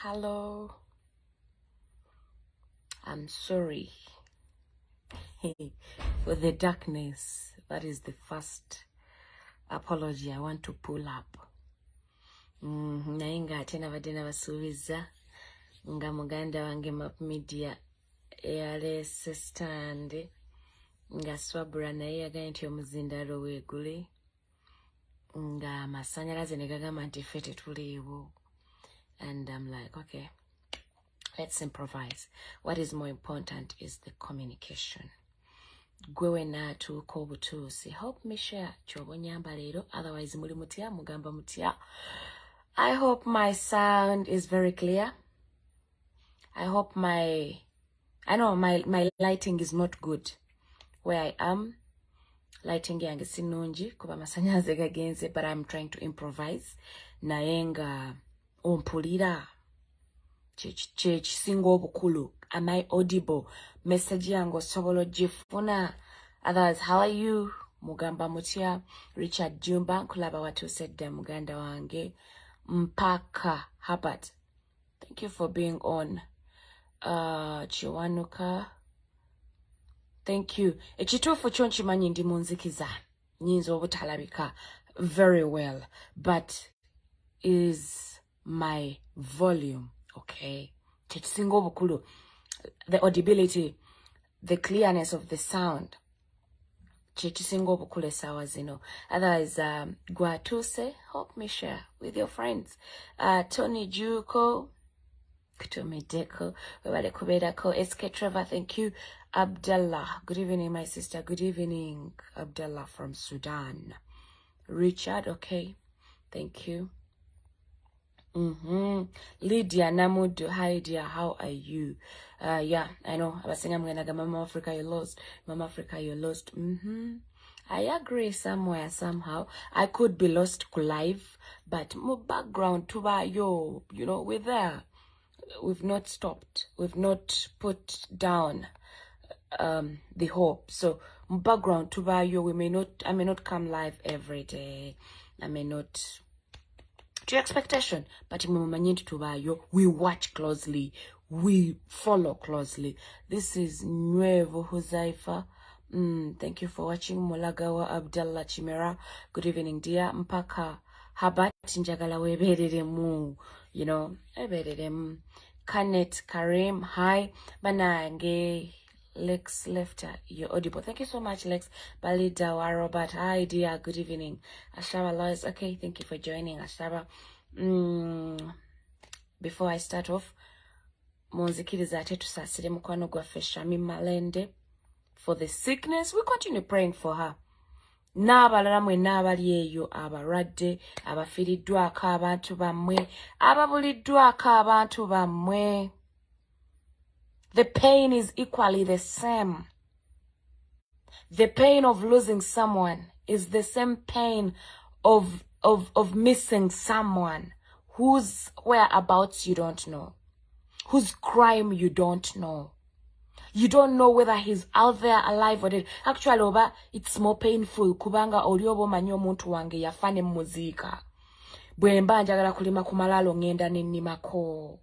Hello. I'm sorry for the darkness. That is the first apology I want to pull up. Nainga tena badena basubiza nga muganda wange MAP Media yalese stand nga swabura naye yagaye nti omuzindalo weegule nga amasanyalaze ne gagamba nti ffe tetuliiwo. And I'm like, okay, let's improvise. What is more important is the communication. Gwewe na tuko obutuusi. Help me share ky'obonyamba leero, otherwise muli mutya mugamba mutya. I hope my sound is very clear. I hope my lighting is not good where I am. Lighting yange sinungi kuba masanyaze gagenze, but I'm trying to improvise. Nayenga ompulira kisinga obukulu. Am I audible? Message yange osobola ogifuna? Others, how are you? Mugamba mutya? Richard Jumba nkulaba watuuse dda muganda wange. Mpaka Herbert, thank you for being on. Chiwanuka, thank you. Ekituufu kyo nkimanyi ndi munzikiza nyinza obutalabika very well, but is my volume okay? Kisinga obukulu, the audibility, the clearness of the sound. Kisinga obukulu esawa zino. Otherwise, gwatuse, help me share with your friends. Tony Juko, Kutomedeko, Webale Kubedako, SK Trevor, thank you. Abdullah, good evening, my sister. Good evening, Abdullah from Sudan. Richard, okay, thank you. Lydia Namudu, hi dear, how are you? Yeah, I know. I was saying I'm gonna go Maamafrica, you lost. Maamafrica, you lost. I agree somewhere, somehow. I could be lost live, but more background to yo, you know, we're there. We've not stopped. We've not put down the hope. So background to yo, I may not come live every day. I may not to expectation, but we watch closely, we follow closely. This is Nuevo Huzaifa. Thank you for watching. Mulagawa Abdallah Chimera, good evening dear. Mpaka Habat njagala webereremu, you know, ebereremu. Kanet Karim, hi. Banange Lex Lefter, you're audible. Thank you so much, Lex. Balidawa Robert, hi dear, good evening. Ashaba Lois, okay, thank you for joining, Ashaba. Before I start off, munzikiriza ate tusasire mukwano gwaffe Shami Malende for the sickness. We continue praying for her. N'abalala mwenna abali eyo abalwadde, abafiiriddwako abantu bammwe, ababuliddwako abantu bammwe. The pain is equally the same. The pain of losing someone is the same pain of missing someone whose whereabouts you don't know, whose crime you don't know. You don't know whether he's out there alive or dead. Actually, oba, it's more painful kubanga oliobo manyo muntu wange yafane muzika. Bwemba njagala kulima kumalalo ngenda ninimako.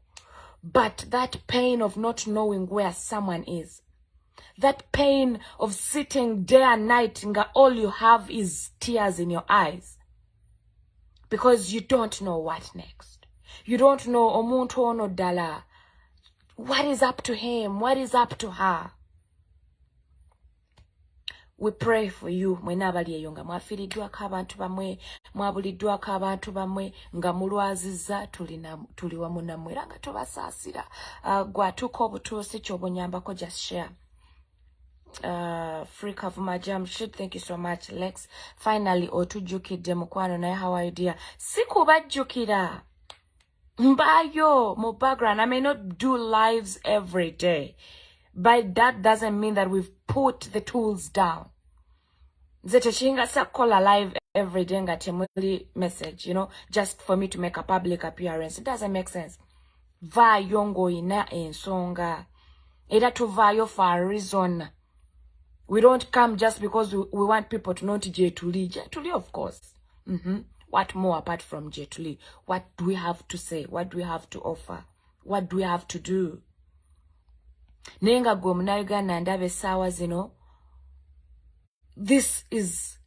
But that pain of not knowing where someone is, that pain of sitting day and night, nga all you have is tears in your eyes, because you don't know what next. You don't know omuntu ono dala, what is up to him, what is up to her. We pray for you. Mwena abali eyo nga mwafiiriddwako abantu bamwe, mwabuliddwako abantu bamwe, nga mulwaziza tuli wamu nammwe era nga tubasaasira. Gwatuuka obutuusi ky'obonyambako, just share. Free Kavuma Jamshid, thank you so much, Lex. Finally, otujjukidde mukwano naye, how are you dear? Sikubajjukira. Mbayo, mo background. I may not do lives every day, but that doesn't mean that we've put the tools down. Zetechinga sakola live every day nga temuli message, you know, just for me to make a public appearance. It doesn't make sense. Vayo ina ensonga. Era tuvayo for a reason. We don't come just because we want people to know Tuli, of course. What more apart from Jetuli? What do we have to say? What do we have to offer? What do we have to do? Nenga gwe Munnayuganda ndabe essaawa zino. This is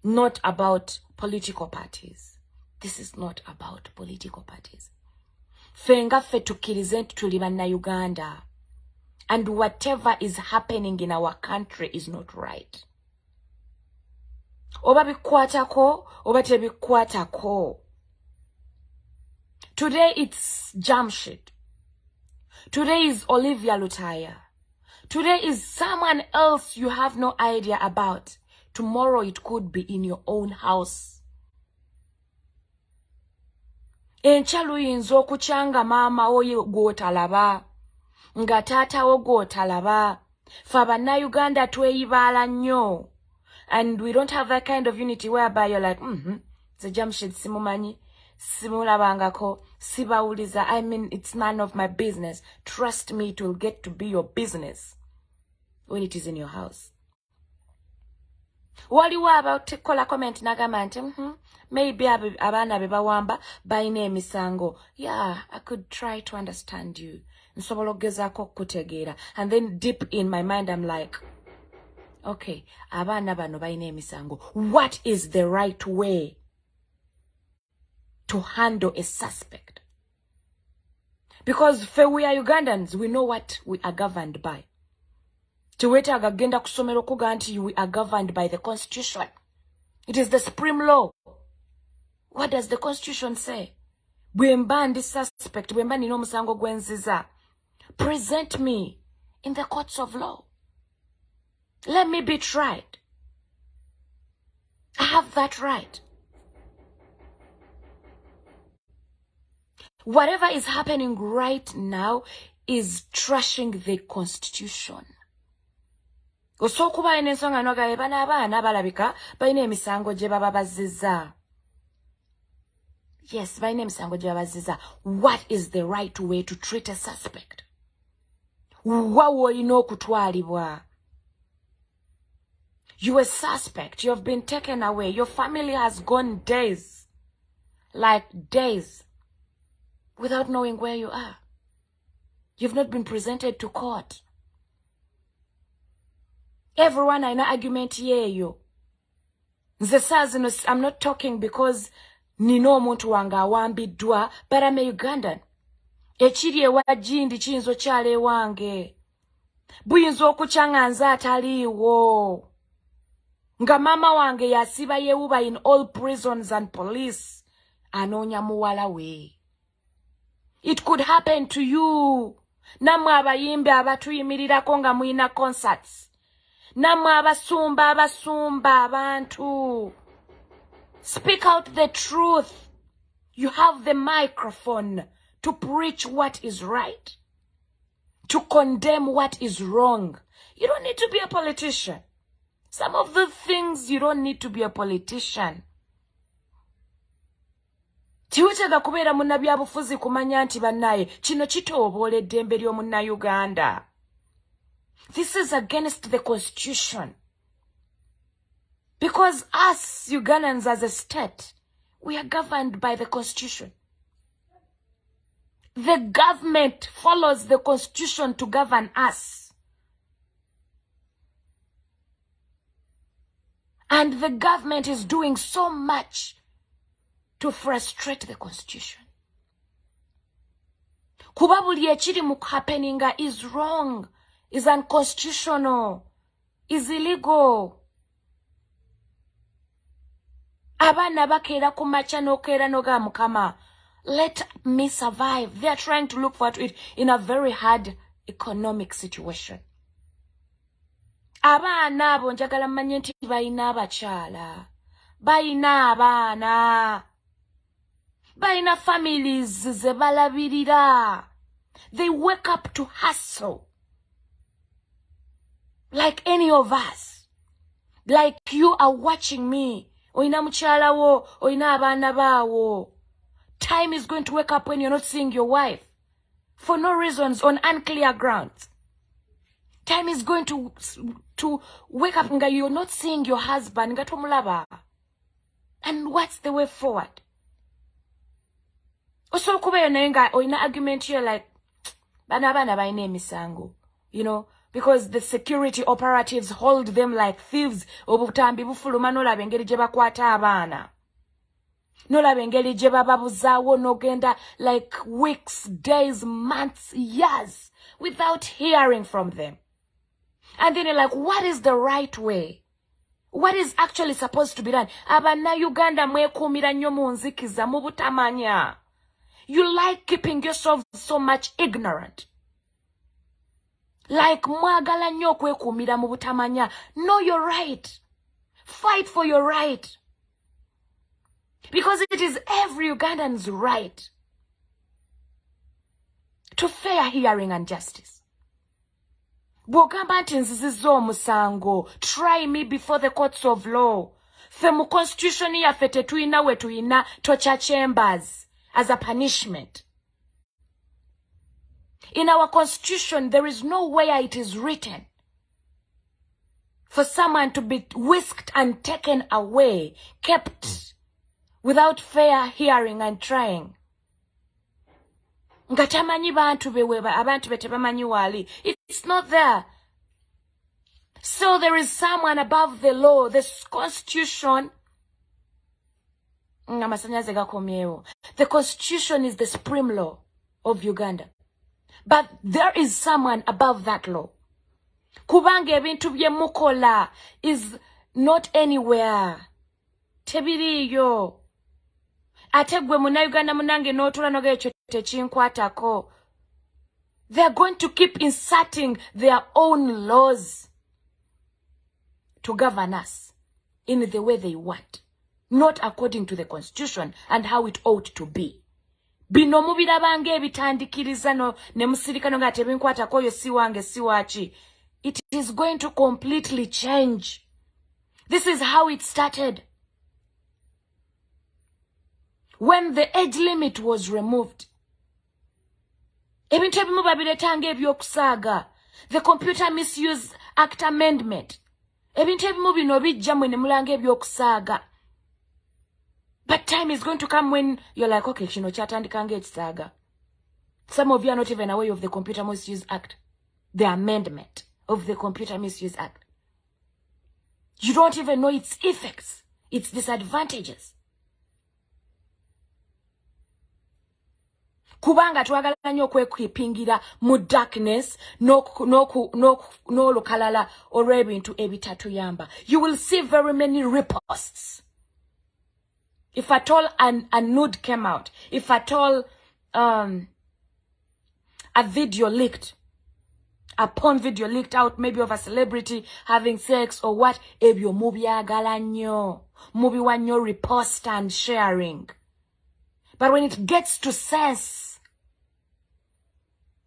not about political parties. This is not about political parties. Fenga fe tukkirize nti tuli Bannayuganda. And whatever is happening in our country is not right. Oba bikwatako, oba tebikwatako. Today it's Jamshid. Today is Olivia Lutaya. Today is someone else you have no idea about. Tomorrow it could be in your own house. Enchalu yinza okukyanga maama oyo gwotalaba. Nga taata wo gwotalaba. Fa Bannayuganda tweyibaala nnyo. And we don't have that kind of unity whereby you're like, the Jamshid simumanyi, simulabangako, sibawuliza. I mean, it's none of my business. Trust me, it will get to be your business when it is in your house. Waliwo abakola comment nagamba nti maybe abaana be bawamba balina emisango. Yeah, I could try to understand you. Nsobola okugezaako okutegeera. And then deep in my mind I'm like, okay, abaana bano balina emisango. What is the right way to handle a suspect? Because we are Ugandans, we know what we are governed by. Tiwetaaga genda kusomera okuga nti we are governed by the Constitution. It is the supreme law. What does the Constitution say? Bwemba ndi suspect, bwemba nina omusango gwenziza. Present me in the courts of law. Let me be tried. I have that right. Whatever is happening right now is trashing the Constitution. Osokuba ensonga nogabe bana abaana balabika balina emisango gye baba bazizza. Yes, balina emisango gye baba bazizza. What is the right way to treat a suspect? Wa wolina okutwalibwa? You a suspect. You have been taken away. Your family has gone days, like days, without knowing where you are. You've not been presented to court. Everyone in an argument yeyo. Nze saa zino, I'm not talking because nino omuntu wange awambiddwa, but I'm a Ugandan. Ekiri ewa jindi kiyinza okyala ewange. Buyinza okukyanga nze ataliiwo. Nga mama wange yasiba yewuba in all prisons and police. Anoonya muwala we. It could happen to you. Namwe abayimbi abatuyimirirako nga muyina concerts. Namwe abasumba abantu. Speak out the truth. You have the microphone to preach what is right. To condemn what is wrong. You don't need to be a politician. Some of the things you don't need to be a politician. Tiwetaaga kubeera munnabyabufuzi kumanya nti bannaye kino kitoboola eddembe ly'omunnayuganda. This is against the Constitution. Because us Ugandans as a state, we are governed by the Constitution. The government follows the Constitution to govern us. And the government is doing so much to frustrate the Constitution. Kuba buli ekiri mu happeninga is wrong, is unconstitutional, is illegal. Abaana bakeera ku makya n'okeera n'oga Mukama, let me survive. They are trying to look forward to it in a very hard economic situation. Abaana abo njagala mmanye nti balina abakyala, balina abaana, balina families ze balabirira. They wake up to hustle like any of us. Like you are watching me. Oina mukyala wo, oina abaana baawo. Time is going to wake up when you're not seeing your wife for no reasons, on unclear grounds. Time is going to wake up nga you're not seeing your husband nga tomulaba. And what's the way forward? Also, kuba yonenga oina argument here like bana by name misango, you know, because the security operatives hold them like thieves. Obutambi bufuluma nola bengeri je bakwata abaana. Nola bengeri je bababuzawo nogenda like weeks, days, months, years without hearing from them. And then you're like, what is the right way? What is actually supposed to be done? Abana Uganda mwekumira nnyo mu nzikiza mu butamanya. You like keeping yourself so much ignorant. Like mwagala nnyo kwekumira mu butamanya. Know your right. Fight for your right. Because it is every Ugandan's right to fair hearing and justice. Bwogamba nti nzizizo omusango, try me before the courts of law. Fe mu constitution yaffe tetuyina we tuyina torture chambers as a punishment. In our constitution, there is nowhere it is written for someone to be whisked and taken away, kept without fair hearing and trying. Ngatamanyi bantu beweba abantu betebamanyi wali. It's not there. So there is someone above the law, this constitution. The constitution is the supreme law of Uganda. But there is someone above that law. Kubanga ebintu bye mukola is not anywhere. Tebiriyo. Ate gwe muna Uganda munange n'otula n'ogeekyo tekinkwatako. They are going to keep inserting their own laws to govern us in the way they want, not according to the constitution and how it ought to be. Bino mubirabanga ebitandikiriza no ne musirika no nga tebinkwatako yo siwange siwachi. It is going to completely change. This is how it started. When the age limit was removed, ebintu ebimu babiretanga ebyokusaaga, the Computer Misuse Act Amendment, ebintu ebimu bino bijja mwe ne mulanga ebyokusaaga. But time is going to come when you're like, okay, kino kyatandikanga ekisaaga. Some of you are not even aware of the Computer Misuse Act, the amendment of the Computer Misuse Act. You don't even know its effects, its disadvantages. Kubanga twagala nnyo okwekipingira mu darkness n'olukalala olw'ebintu ebitatuyamba. You will see very many reposts. If at all a nude came out, if at all a video leaked, a porn video leaked out, maybe of a celebrity having sex or what, ebyo mubyagala nnyo. Mubiwa nnyo repost and sharing. But when it gets to sense,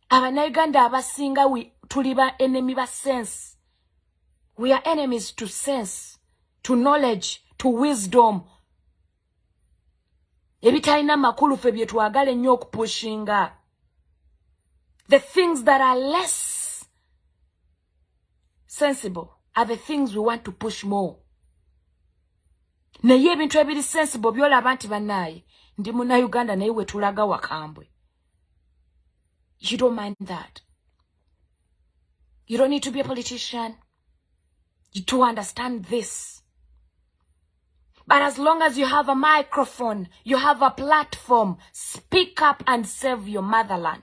Abanauganda abasinga tuliba enemy ba sense. We are enemies to sense, to knowledge, to wisdom. Ebitalina makulu fe bye twagala ennyo okupushinga. The things that are less sensible are the things we want to push more. Naye ebintu ebiri sensible byolaba nti bannaye ndi muna Uganda naye we tulaga wakambwe. You don't mind that. You don't need to be a politician to understand this. But as long as you have a microphone, you have a platform, speak up and save your motherland.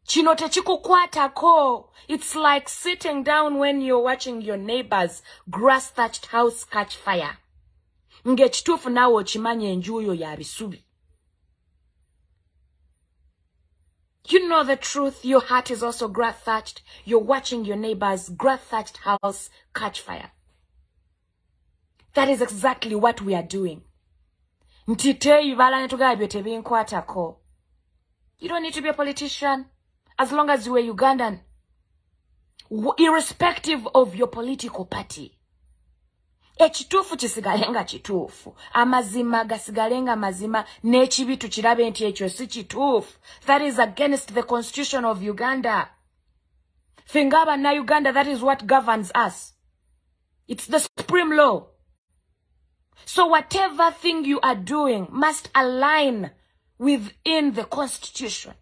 Kino tekikukwatako. It's like sitting down when you're watching your neighbor's grass-thatched house catch fire. Ngekituufu naawe okimanya enjuuyo ya bisubi. You know the truth. Your heart is also grass-thatched. You're watching your neighbor's grass-thatched house catch fire. That is exactly what we are doing. You don't need to be a politician as long as you are Ugandan, irrespective of your political party. Ekituufu kisigalenga kituufu. Amazima gasigalenga mazima. Nechibi tuchirabe nti ekyo si kituufu. That is against the constitution of Uganda. Fingaba na Uganda, that is what governs us. It's the supreme law. So whatever thing you are doing must align within the Constitution.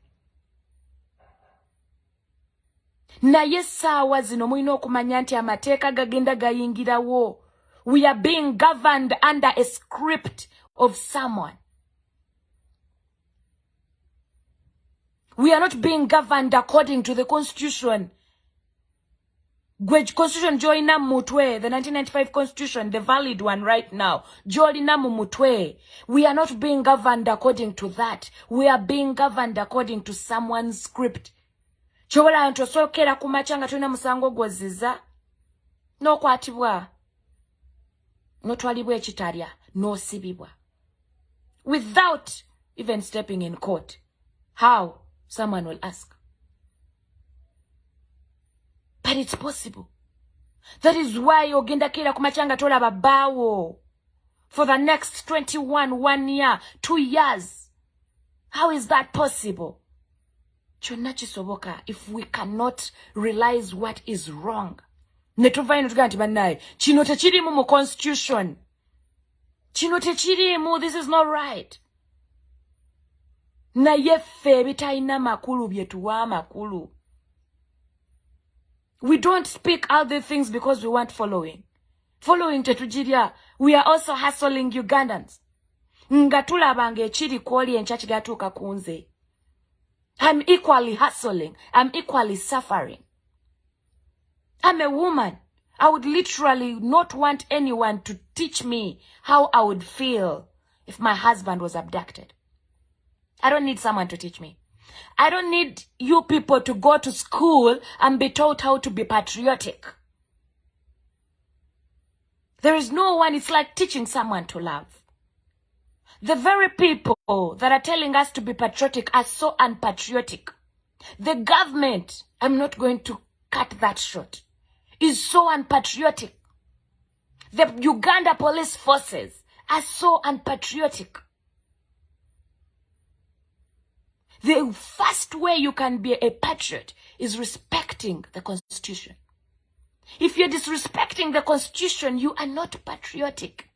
Naye saawa zino mulina okumanya nti amateeka gagenda gayingirawo. We are being governed under a script of someone. We are not being governed according to the Constitution. Constitution joina mutwe, the 1995 Constitution, the valid one right now. Joina mutwe. We are not being governed according to that. We are being governed according to someone's script. Chobola anto sokera kumachanga tulina musango gwoziza. No kwatibwa. No twalibwa ekitalya. No sibibwa. Without even stepping in court. How? Someone will ask. But it's possible. That is why ogenda kira kumachanga tola babawo. For the next 1 year, 2 years. How is that possible? Chonachisoboka, if we cannot realize what is wrong. Netuvaino tuganti banaye. Chino techirimu mu constitution. Chino techirimu, this is not right. Na yefe bitaina makulu byetuwa makulu. We don't speak out the things because we want following. Following tetujiria, we are also hustling Ugandans. Ngatula bange chiri kwoli enchachigatuka kunze. I'm equally hustling. I'm equally suffering. I'm a woman. I would literally not want anyone to teach me how I would feel if my husband was abducted. I don't need someone to teach me. I don't need you people to go to school and be taught how to be patriotic. There is no one. It's like teaching someone to love. The very people that are telling us to be patriotic are so unpatriotic. The government, I'm not going to cut that short, is so unpatriotic. The Uganda police forces are so unpatriotic. The first way you can be a patriot is respecting the Constitution. If you're disrespecting the Constitution, you are not patriotic.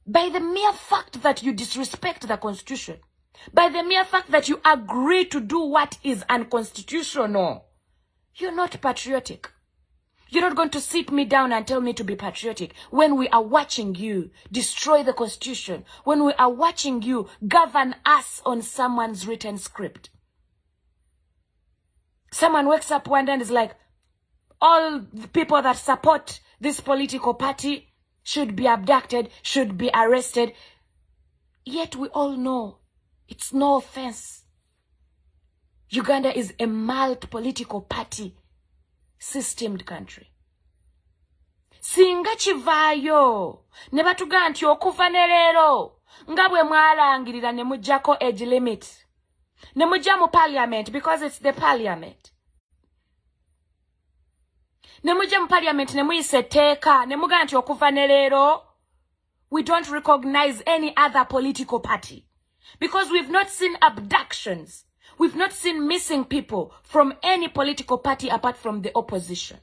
By the mere fact that you disrespect the Constitution, by the mere fact that you agree to do what is unconstitutional, you're not patriotic. You're not going to sit me down and tell me to be patriotic when we are watching you destroy the Constitution, when we are watching you govern us on someone's written script. Someone wakes up one day and is like, all the people that support this political party should be abducted, should be arrested. Yet we all know it's no offense. Uganda is a multi-political party systemed country. Singa chivayo ne batuga nti okuva ne leero nga bwe mwalangirira ne mujjako age limit ne mujja mu parliament because it's the parliament. Ne mujja mu parliament ne muyise etteeka ne muga nti okuva ne leero we don't recognize any other political party because we've not seen abductions. We've not seen missing people from any political party apart from the opposition.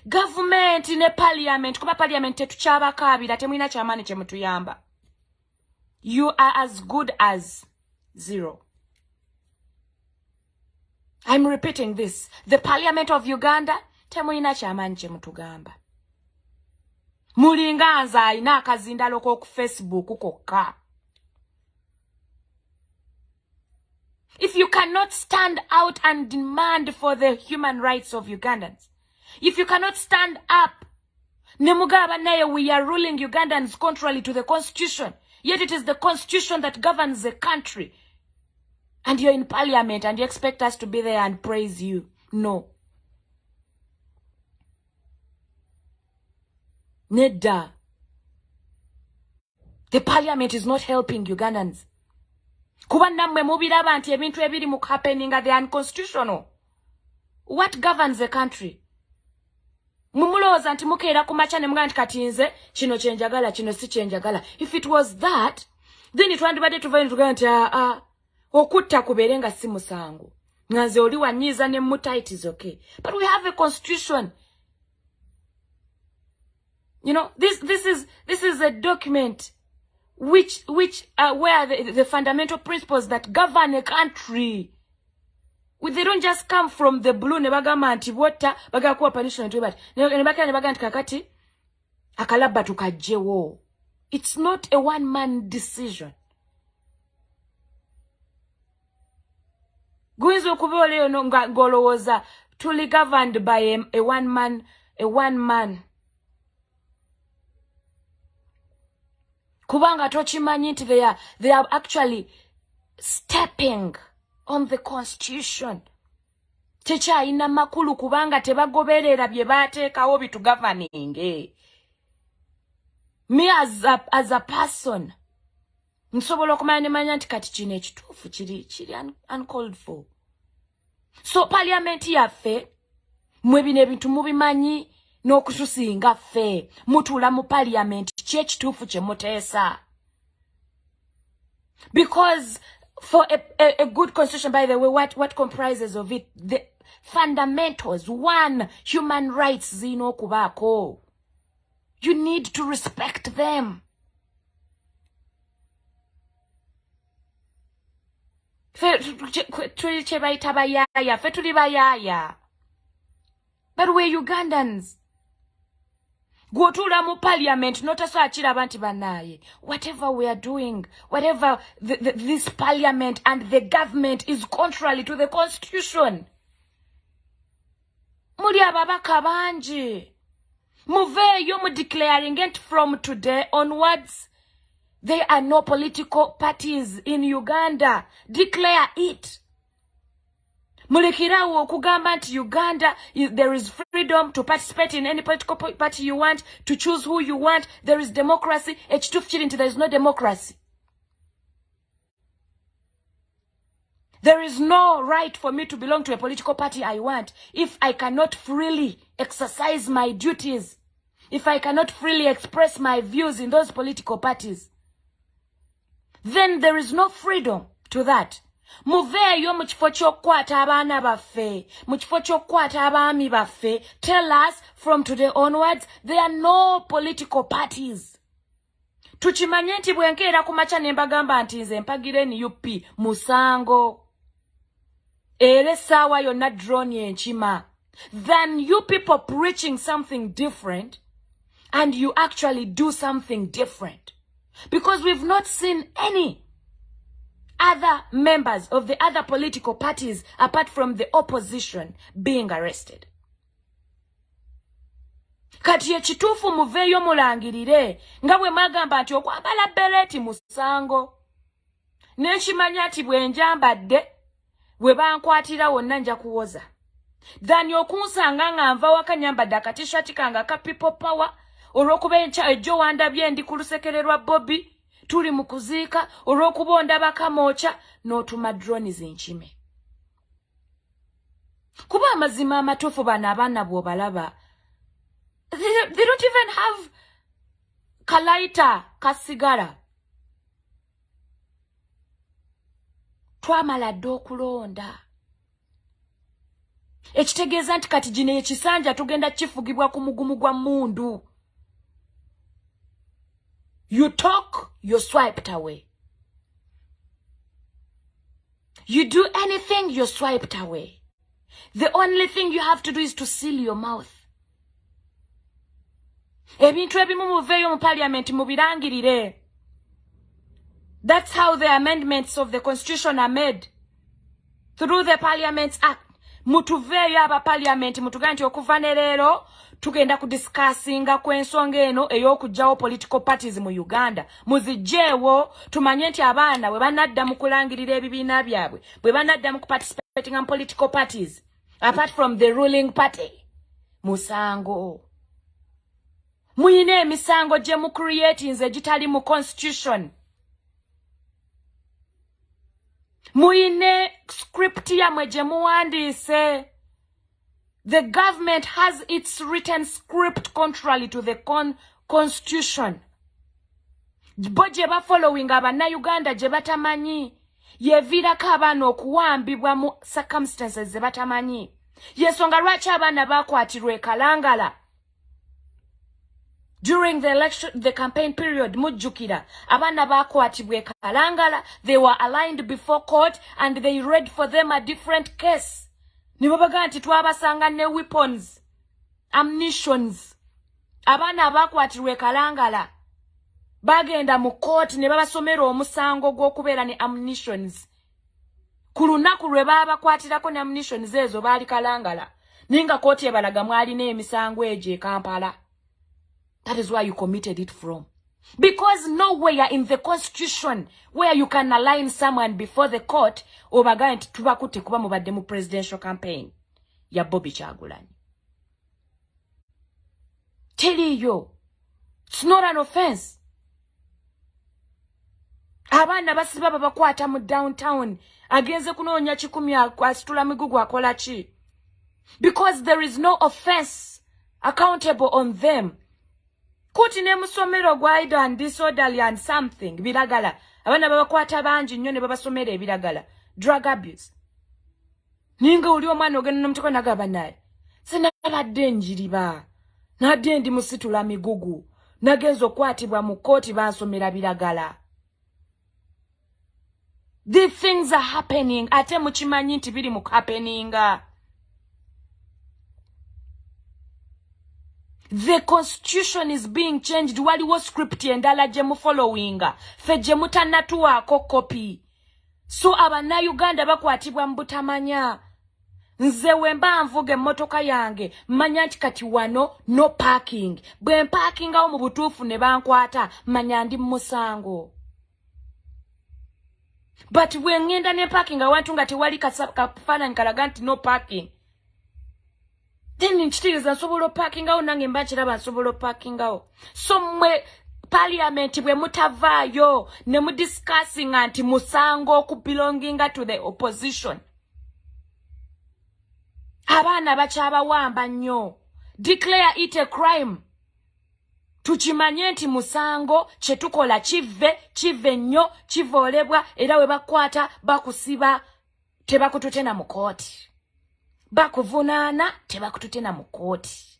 Government in a parliament, kuba parliament tetukyabakaabira temulina kyamaani kye mutuyamba. You are as good as zero. I'm repeating this. The parliament of Uganda temulina kyamaani kye mutugamba. Mulinga nze alina akazindalo k'oku Facebook kokka. If you cannot stand out and demand for the human rights of Ugandans, if you cannot stand up, nemugaba naye we are ruling Ugandans contrary to the Constitution, yet it is the Constitution that governs the country, and you're in parliament and you expect us to be there and praise you. No. Nedda. The parliament is not helping Ugandans. Kuba namwe mubiraba nti ebintu ebiri mu happening are unconstitutional. What governs the country? Mumuloza nti mukeera ku macha ne mugandi katinze kino kyenjagala kino si kyenjagala. If it was that, then it wandibadde tuvayo tugaa nti okutta kubeerenga si musango. Ngaze oli wanyiza ne muta, it is okay. But we have a constitution. You know, this is a document which where the fundamental principles that govern a country, they don't just come from the blue. Ne bagamba nti water bagakuwa punishment we, but ne baga nti kakati akalaba tukajjewo. It's not a one-man decision. Guyinza okuba oleyo ng'olowooza tuli governed by a one man. Kubanga tochimanyi nti they are actually stepping on the constitution. Techa ina makulu kubanga tebagoberera bye bateekawo bitu governing. Me as a person, nsobola okumanya nemanya nti kati kino ekituufu kiri uncalled for. So parliament yaffe mwe bino ebintu mubimanyi n'okutusinga ffe mutuula mu parliament kye ekituufu kye muteesa. Because for a good constitution, by the way, what comprises of it? The fundamentals. One, human rights zino kubaako. You need to respect them. But we're Ugandans. Go to the parliament, not as a chirabanti banaye. Whatever we are doing, whatever this parliament and the government is contrary to the constitution. Mulia baba kabanji. Muveyo mu declaring it from today onwards. There are no political parties in Uganda. Declare it. Mulekirawo kugamba nti Uganda, there is freedom to participate in any political party you want, to choose who you want. There is democracy. There is no democracy. There is no right for me to belong to a political party I want if I cannot freely exercise my duties, if I cannot freely express my views in those political parties. Then there is no freedom to that. Muveyo mu kifo ky'okukwata abaana baffe, mu kifo ky'okukwata abaami baffe. Tell us from today onwards, there are no political parties. Tukimanye nti bwenkeera ku makya ne mbagamba nti nze mpagireni UP musango. Era essaawa yonna drone yenkima. Than you people preaching something different and you actually do something different. Because we've not seen any other members of the other political parties apart from the opposition being arrested. Kati ekituufu muveeyo mulangirire nga bwe magamba nti okwambala beleti musango. Nenshimanya ati bwenjambadde bwe bankwatira wonna nja kuwoza. Dani okunsanga nga nva wakanyambadde akatishati kanga ka people power olw'okuba ejjo wandabye ndi ku lusekere lwa Bobby. Tuli mukuziika olw'okuba ondaba kamoocha n'otuma drone zinkime. Kuba amazima amatuufu bano abaana bw'obalaba. They don't even have kalaita kasigala. Twamala dda okulonda. Ekitegeeza nti kati gino ekisanja tugenda kifugibwa ku mugumu gwa mundu. You talk, you're swiped away. You do anything, you're swiped away. The only thing you have to do is to seal your mouth. Ebintu ebimu muveeyo mu parliament mubirangirire. That's how the amendments of the constitution are made. Through the Parliaments Act. Mutuveeyo aba parliament mutuga nti okuva ne leero tugenda kudiscussinga ku ensonga eno ey'okugyawo political parties mu Uganda. Muzigyeewo tumanye nti abaana bwe banadda mu kulangirira ebibiina byabwe, bwe banadda mu participating in political parties, apart from the ruling party, musango. Muyine emisango gye mu creating nze gitali mu constitution. Muyine script yamwe gye muwandiise. The government has its written script contrary to the constitution. Bo gye ba following abannayuganda gye batamanyi. yevirako abaana okuwambibwa mu circumstances ze batamanyi. Yensonga lwaki abaana bakwatirwa e Kalangala during the campaign period. Mujjukira abaana bakwatibwa e Kalangala, they were aligned before court and they read for them a different case. Nibabaga nti twabasanga ne weapons, ammunitions. Abaana bakwatirwa e Kalangala bagenda mu court ne babasomera omusango gw'okubeera ne ammunitions. Ku lunaku lwe babakwatirako ne ammunitions ezo baali Kalangala, ninga kooti ebalaga mwali n'emisango egyo e Kampala. That is where you committed it from. Because nowhere in the constitution where you can align someone before the court obaga nti tubakutte kuba mubadde mu presidential campaign ya Bobby Kyagulanyi. Teriyo. It's not an offense. Abaana basiba babakwata mu downtown agenze kunoonya kikumi asitula migugu akola ki? Because there is no offense accountable on them. Kuti ne musomero gwa idle and disorderly and something biragala. Abaana babakwata bangi nnyo ne babasomera ebiragala. Drug abuse. Ninga uli omwana ogenda n'omutiko nagaba naye. Sinabadde njiriba. Nadde ndi musitula migugu. Nagenza okwatibwa mu kooti bansomera biragala. These things are happening. Ate mukimanyi nti biri mu happeninga. The constitution is being changed. Waliwo script endala gye mu followinga. Fe gye mutanatuwaako copy. So abana Uganda bakwatibwa mbutamanya. Nze wemba nvuga emmotoka yange manya nti kati wano no parking. Bwe mparkinga awo mu butuufu ne bankwata manya ndi musango. But we ngenda ne parking awantu nga tewali kafaananyi kalaga nti no parking. Then nchitiriza nsobola parking awo nange mba kiraba nsobola parking awo. So mwe parliament bwe mutavaayo ne mu discussing anti musango ku belonginga to the opposition. Abaana bakyabawamba nnyo. Declare it a crime. Tukimanye nti musango kyetukola kive nnyo kivoolebwa era we bakwata bakusiba tebakututena mu kooti. Bakuvunaana tebakututena mu kooti.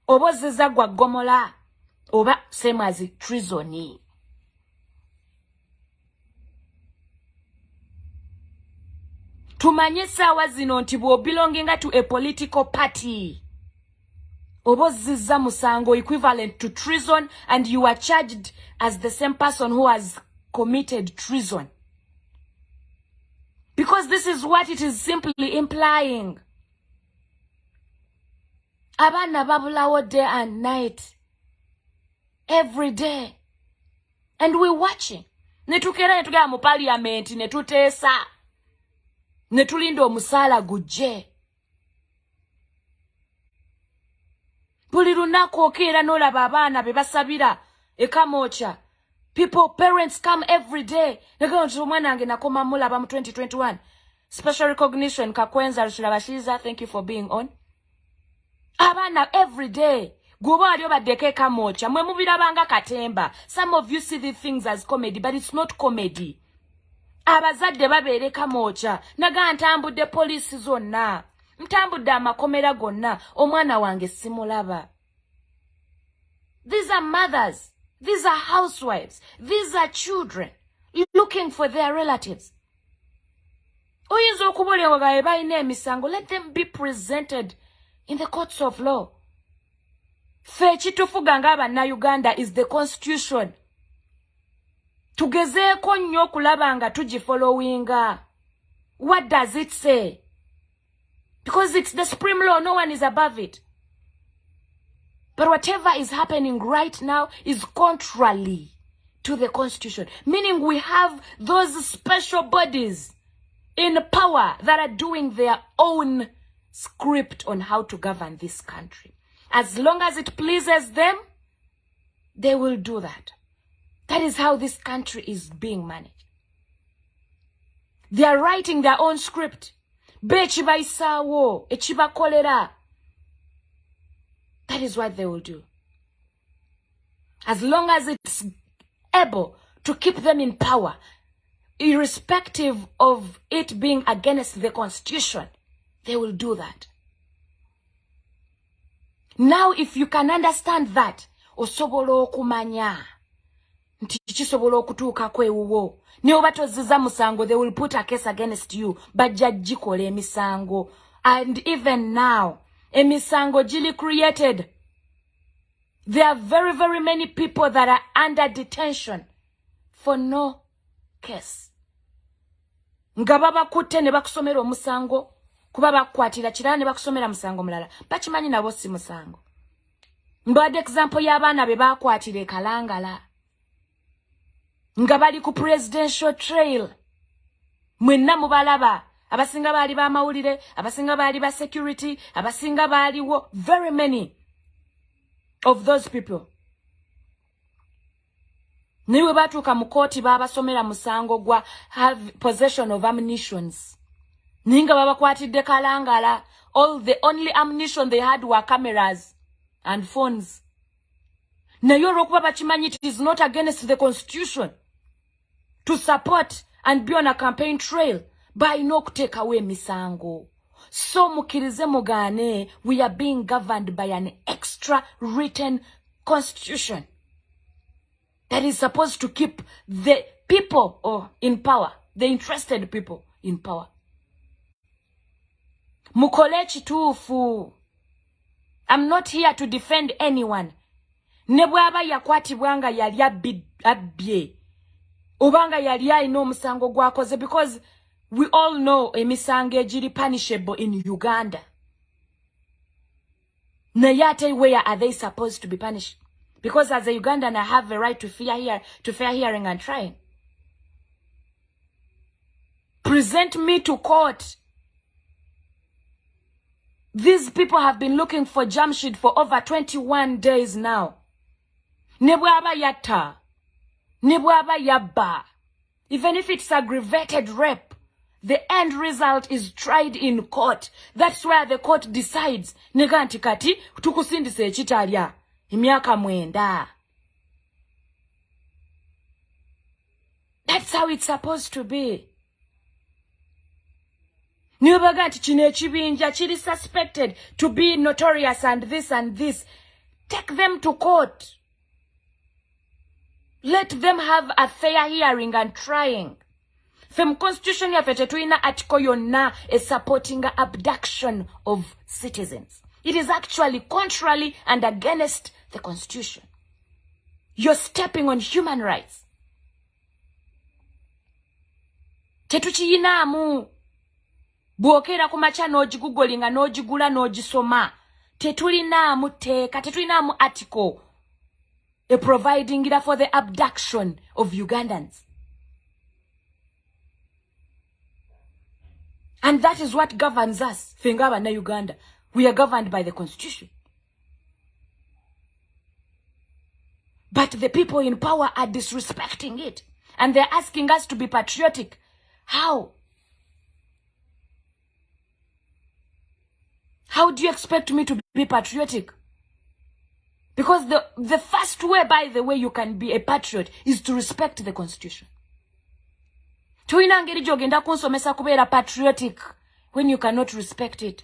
Oba ozizza gwa ggomola oba same as treason. Tumanye saawa zino nti bw'obelonginga to a political party oba ozizza musango equivalent to treason and you are charged as the same person who has committed treason. Because this is what it is simply implying. Abaana babulawo day and night. Every day. And we're watching. Netukera netugera mu parliament netuteesa. Netulinda omusaala gujje. Buli lunaku okeera n'olaba abaana be basabira ekamocha. Parents come every day. Negano nti omwana wange nakoma mulaba mu 2021. Special recognition Kakwenza Rushirabashiza, thank you for being on. Abaana every day. Guba ali obaddeko ekamocha. Mwe mubirabanga katemba. Some of you see these things as comedy, but it's not comedy. Abazadde babeere kamocha. Naga ntambudde police zonna. Ntambudde amakomera gonna. Omwana wange simulaba. These are mothers. These are housewives. These are children looking for their relatives. Oyinza okubolewa gaye balina emisango. Let them be presented in the courts of law. Fe kitufuga ng'Abaana Uganda is the constitution. Tugezeeko nnyo okulaba nga tugifollowinga. What does it say? Because it's the supreme law, no one is above it. But whatever is happening right now is contrary to the constitution. Meaning we have those special bodies in power that are doing their own script on how to govern this country. As long as it pleases them, they will do that. That is how this country is being managed. They are writing their own script. Bechibaisaawo, echibakolera. That is what they will do. As long as it's able to keep them in power. irrespective of it being against the constitution, they will do that. Now, if you can understand that, osobola okumanya nti kisobola okutuuka kwewuwo ne obatoziza musango, they will put a case against you, bajja gikola emisango. And even now, emisango gili created. There are very, very many people that are under detention for no case. Nga babakutte ne bakusomera omusango, kuba bakwatira kirala ne bakusomera musango mulala, bakimanyi nabo si musango. Mbadde example y'abaana be bakwatira e Kalangala nga bali ku presidential trail. Mwenna mubalaba, abasinga baali ba mawulire, abasinga baali ba security, abasinga baaliwo, very many of those people. Niwe batuuka mu kooti babasomera musango gwa have possession of ammunitions. Ninga babakwatidde Kalangala, the only ammunition they had were cameras and phones. Naye olw'okuba bakimanyi it is not against the constitution to support and be on a campaign trail, balina okuteeka away emisango. So mukirize mugane, we are being governed by an extra written constitution that is supposed to keep the people in power, the interested people in power. Mukole kituufu. I'm not here to defend anyone. Ne bwaba yakwatibwanga yali abbye, obanga yali alina omusango gwakoze, because we all know emisango egiri punishable in Uganda. Naye ate where are they supposed to be punished? Because as a Ugandan, I have a right to fair hearing and trying. Present me to court. These people have been looking for Jamshid for over 21 days now. Nebwaba yatta. Nebwaba yabba. Even if it's aggravated rape, the end result is tried in court. That's where the court decides. Neganti kati, tukusindise ekitalya. Emyaka mwenda. That's how it's supposed to be. Nibaganti kino ekibinja kiri suspected to be notorious and this and this. Take them to court. Let them have a fair hearing and trying. Fem constitution ya tetuina article yonna is supporting abduction of citizens. It is actually contrary and against the constitution. You're stepping on human rights. Tetuchiyinamu. Bwokera kumacha n'ogigugolinga n'ogigula n'ogisoma. Tetulinamu teeka, tetulinamu article providing it for the abduction of Ugandans. And that is what governs us. Fengaba na Uganda. We are governed by the constitution. But the people in power are disrespecting it. And they're asking us to be patriotic. How? How do you expect me to be patriotic? Because the first way, by the way, you can be a patriot is to respect the constitution. Tuina ngeri jogenda kunsomesa kubeera patriotic when you cannot respect it.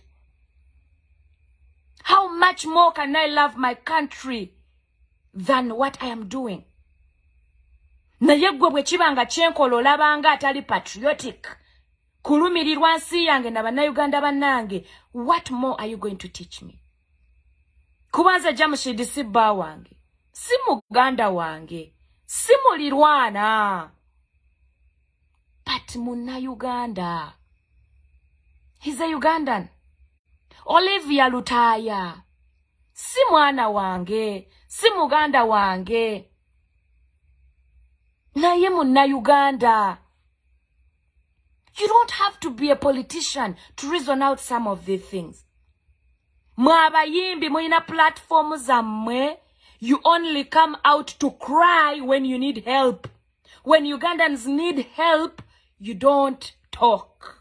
How much more can I love my country than what I am doing? Naye gwe bwe kibanga kyenkola olabanga atali patriotic, kulumirirwa nsi yange na bannayuganda bannange, what more are you going to teach me? Kubanza Jamshid si bba wange, si muganda wange, si mulirwana, but muna Uganda. He's a Ugandan. Olivia Lutaya, si mwana wange, si muganda wange, naye muna Uganda. You don't have to be a politician to reason out some of these things. Mwabayimbi mwina platform zammwe, you only come out to cry when you need help. When Ugandans need help, you don't talk.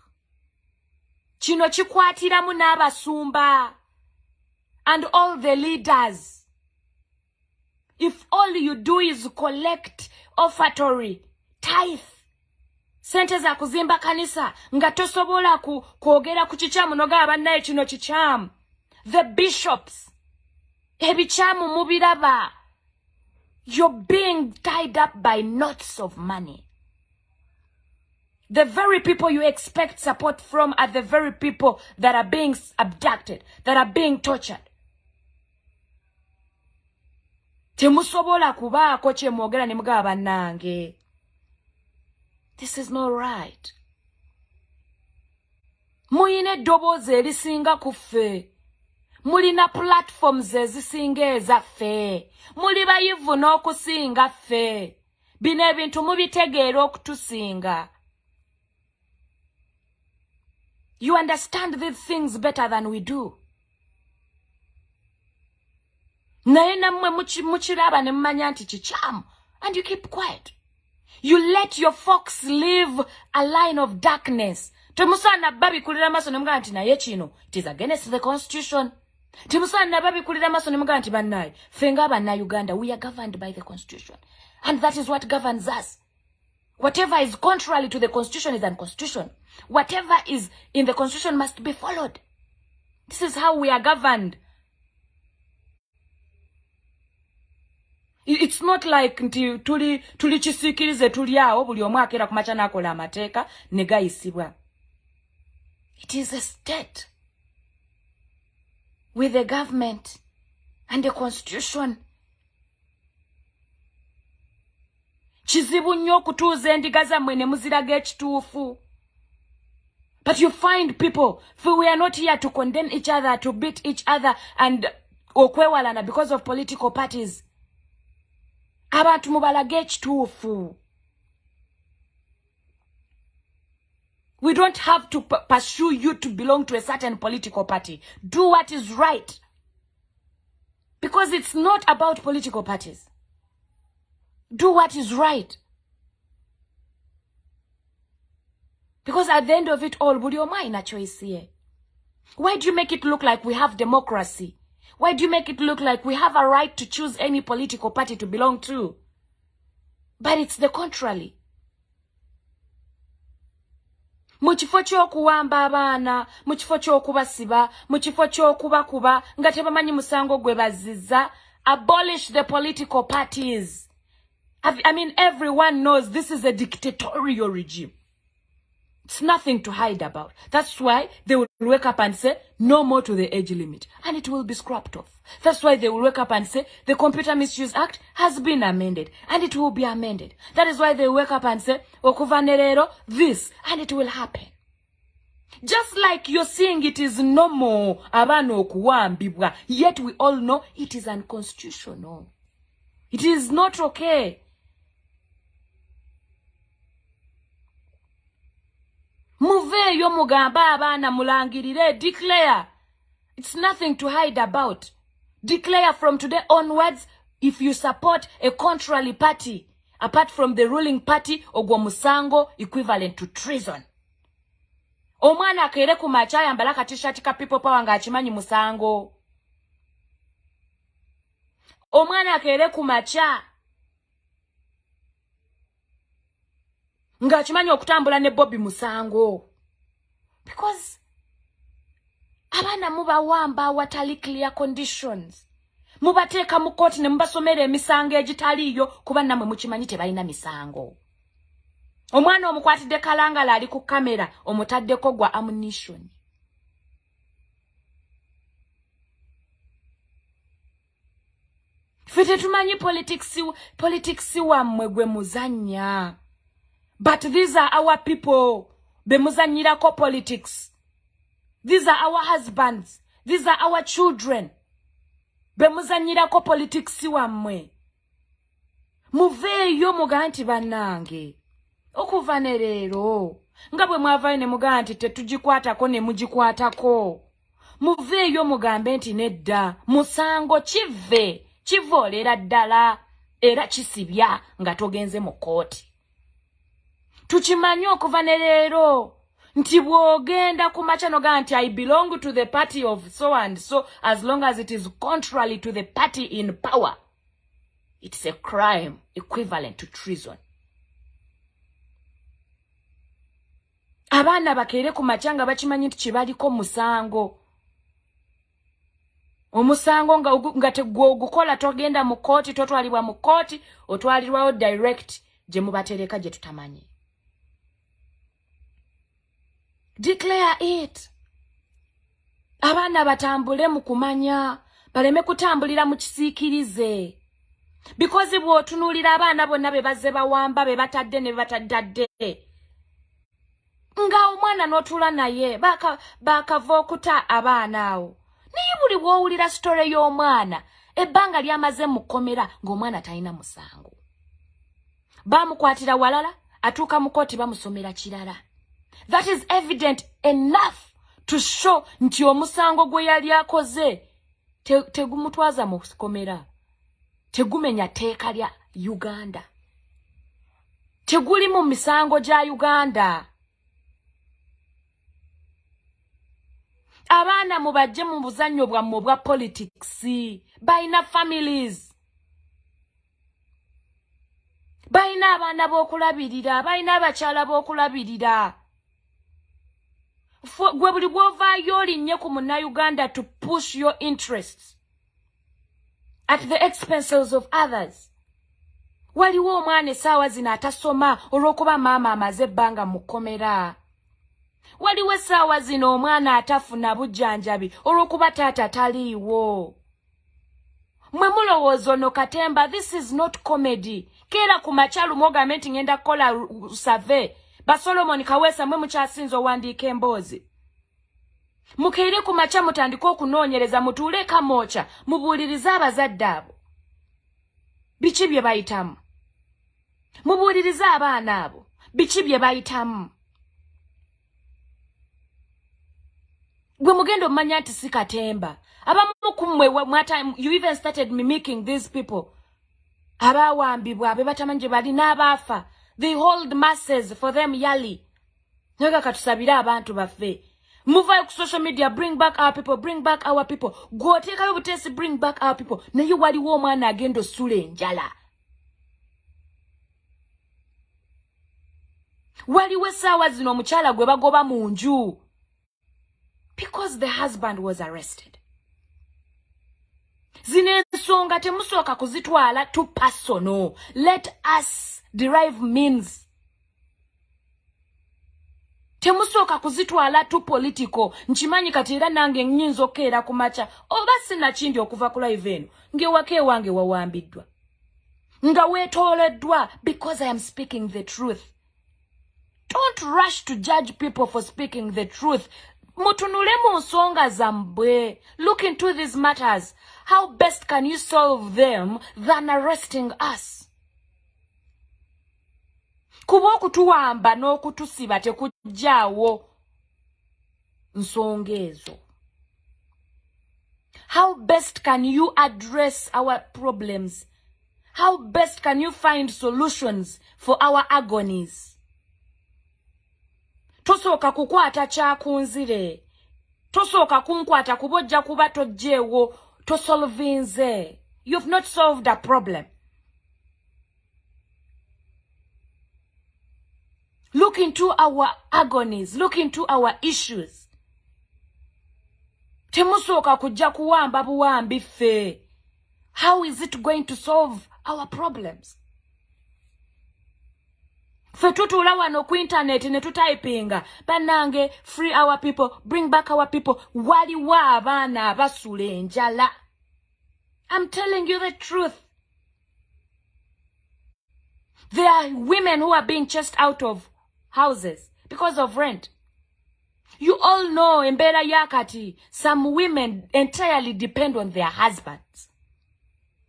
Kino kikwatiramu n'abasumba and all the leaders. If all you do is collect offertory, tithe, Sente za kuzimba kanisa nga tosobola kwogera ku kikyamu noga abannaye kino kikyamu. The bishops ebichamu mubiraba. You're being tied up by knots of money. The very people you expect support from are the very people that are being abducted, that are being tortured. Temusobola kubaako kye mwogera ne mugaba bannange. This is not right. Muyine eddoboozi erisinga ku ffe. Mulina platforms ezisinga ezaffe. Muli bayivu n'okusinga ffe. Bino ebintu mubitegeera okutusinga. You understand these things better than we do. Naye nammwe mukiraba ne mmanya nti kikyamu, and you keep quiet. You let your folks live a line of darkness. Temusaana babikulira maaso ne mugamba nti naye kino, it is against the constitution. Temusaana babikulira maaso ne mugamba nti bannaye, ffe ng'Abannayuganda, we are governed by the constitution. And that is what governs us. Whatever is contrary to the constitution is unconstitutional. Whatever is in the constitution must be followed. This is how we are governed. It's not like tuli kisiikirize tuli awo buli omu akeera ku makya n'akola amateeka ne gayisibwa. It is a state with a government and a constitution. Kizibu nnyo okutuuza endiga zammwe ne muziraga ekituufu. But you find people, for we are not here to condemn each other, to beat each other, and okwewalana because of political parties. Abantu mubalaga ekituufu. We don't have to pursue you to belong to a certain political party. Do what is right. Because it's not about political parties. Do what is right. Because at the end of it all, buli omu alina choice here. Why do you make it look like we have democracy? Why do you make it look like we have a right to choose any political party to belong to? But it's the contrary. Mukifo ky'okuwamba abaana, mukifo ky'okubasiba, mukifo ky'okubakuba, nga tebamanyi musango gwe bazizza. Abolish the political parties. I mean, everyone knows this is a dictatorial regime. It's nothing to hide about. That's why they will wake up and say, no more to the age limit. And it will be scrapped off. That's why they will wake up and say, the Computer Misuse Act has been amended. And it will be amended. That is why they wake up and say, okuvanerero, this. And it will happen. Just like you're seeing it is normal, abaana okuwambibwa. Yet we all know it is unconstitutional. It is not okay. Muveyo mugamba abaana mulangirire, declare. It's nothing to hide about. Declare from today onwards if you support a contrary party, apart from the ruling party, ogwo musango equivalent to treason. Omwana akere ku macha yambala ka t-shirt ka people power nga akimanyi musango. Omwana akere ku macha nga akimanyi okutambula ne Bobby musango. Because abaana mubawamba awatali clear conditions. Mubateeka mu court ne mubasomera emisango egitaliyo kuba namwe mukimanyi tebalina misango. Omwana omukwatidde kalangala ali ku kamera omutaddeko gwa ammunition. Fete tumanyi politics wammwe gwe muzanya. But these are our people. Bemuzanyirako politics. These are our husbands. These are our children. Bemuzanyirako politics wammwe. Muveeyo muga nti bannange. Okuvanerero. Nga bwe mwavayo ne muga nti tetugikwatako ne mugikwatako. Muveeyo mugambe nti nedda. Musango kive. Kivoolera ddala. Era kisibya nga togenze mu kooti. Tukimanyi okuvanerero. Nti bwogenda ku machano ga nti I belong to the party of so and so, as long as it is contrary to the party in power. It's a crime equivalent to treason. Abaana bakeere ku machanga bakimanyi nti kibaliko musango. Omusango nga tegukola togenda mu kooti totwalibwa mu kooti otwalirwawo direct je mubatereka je tutamanyi. Declare it. Abaana batambule mu kumanya baleme kutambulira mu kisiikirize. Because bw'otunuulira abaana bonna be bazze bawamba be batadde ne bataddadde. Nga omwana n'otula naye bakava okuta abaana awo. Naye buli bw'owulira story y'omwana ebbanga lyamaze mu kkomera ng'omwana talina musango. Bamukwatira walala atuuka mu kooti bamusomera kirala. That is evident enough to show nti omusango gwe yali akoze tegumutwaza mu kkomera. Tegumenya teeka lya Uganda. Teguli mu misango gya Uganda. Abaana mubajje mu buzannyo bwammwe obwa politics. Bayina families. Bayina abaana b'okulabirira. Bayina abakyala b'okulabirira. Gwe buli bw'ovaayo olinnye ku Munnayuganda to push your interests at the expenses of others. Waliwo omwana essaawa zino atasoma olw'okuba maama amaze ebbanga mu kkomera. Waliwo essaawa zino omwana atafuna bujjanjabi olw'okuba taata taliiwo. Mwe mulowooza ono Katemba, this is not comedy. Keera ku makyalu mwogambe nti ngenda kukola survey. Basolomoni Kaweesa mwe mukyasinza owandiika emboozi. Mukeere ku makya mutandika okunoonyereza mutuule kamooca mubuulirize abazadde abo. Biki bye bayitamu? Mubuulirize abaana abo. Biki bye bayitamu? Gwe mugendo mmanya nti si Katemba. Abamu ku mmwe you even started mimicking these people. Abaawambibwa abe batamanyi gye bali n'abaafa. They hold masses for them yali. Nyaga katusabira abantu baffe. Muvaayo ku social media, bring back our people, bring back our people. Gwoteekayo buteesi, bring back our people. Naye waliwo omwana agenda osula enjala. Waliwo essaawa zino omukyala gwe bagoba mu nju. Because the husband was arrested. Zino ensonga temusooka kuzitwala too personal. Let us derive means. Temusooka kuzitwala too political. Nchimanyi kati era nange nnyinza okkeera ku makya. Oba sinakindi okuva ku live eno. Ng'ewaka ewange wawambiddwa. Nga weetooleddwa because I am speaking the truth. Don't rush to judge people for speaking the truth. Mutunule mu nsonga zammwe. Look into these matters. How best can you solve them than arresting us? Kuba okutuwamba n'okutusiba tekujjaawo nsonga ezo. How best can you address our problems? How best can you find solutions for our agonies? Tosooka kukwata kyakunzire. Tosooka kunkwata kubojja kuba tojjeewo tosolvinze. You've not solved a problem. Look into our agonies. Look into our issues. Temusooka kujja kuwamba buwambi ffe. How is it going to solve our problems? Fe tutula wano ku internet ne tutayipinga. Banange, free our people, bring back our people. Waliwo abaana abasula enjala. I'm telling you the truth. There are women who are being chased out of houses because of rent. You all know embeera yakati, some women entirely depend on their husbands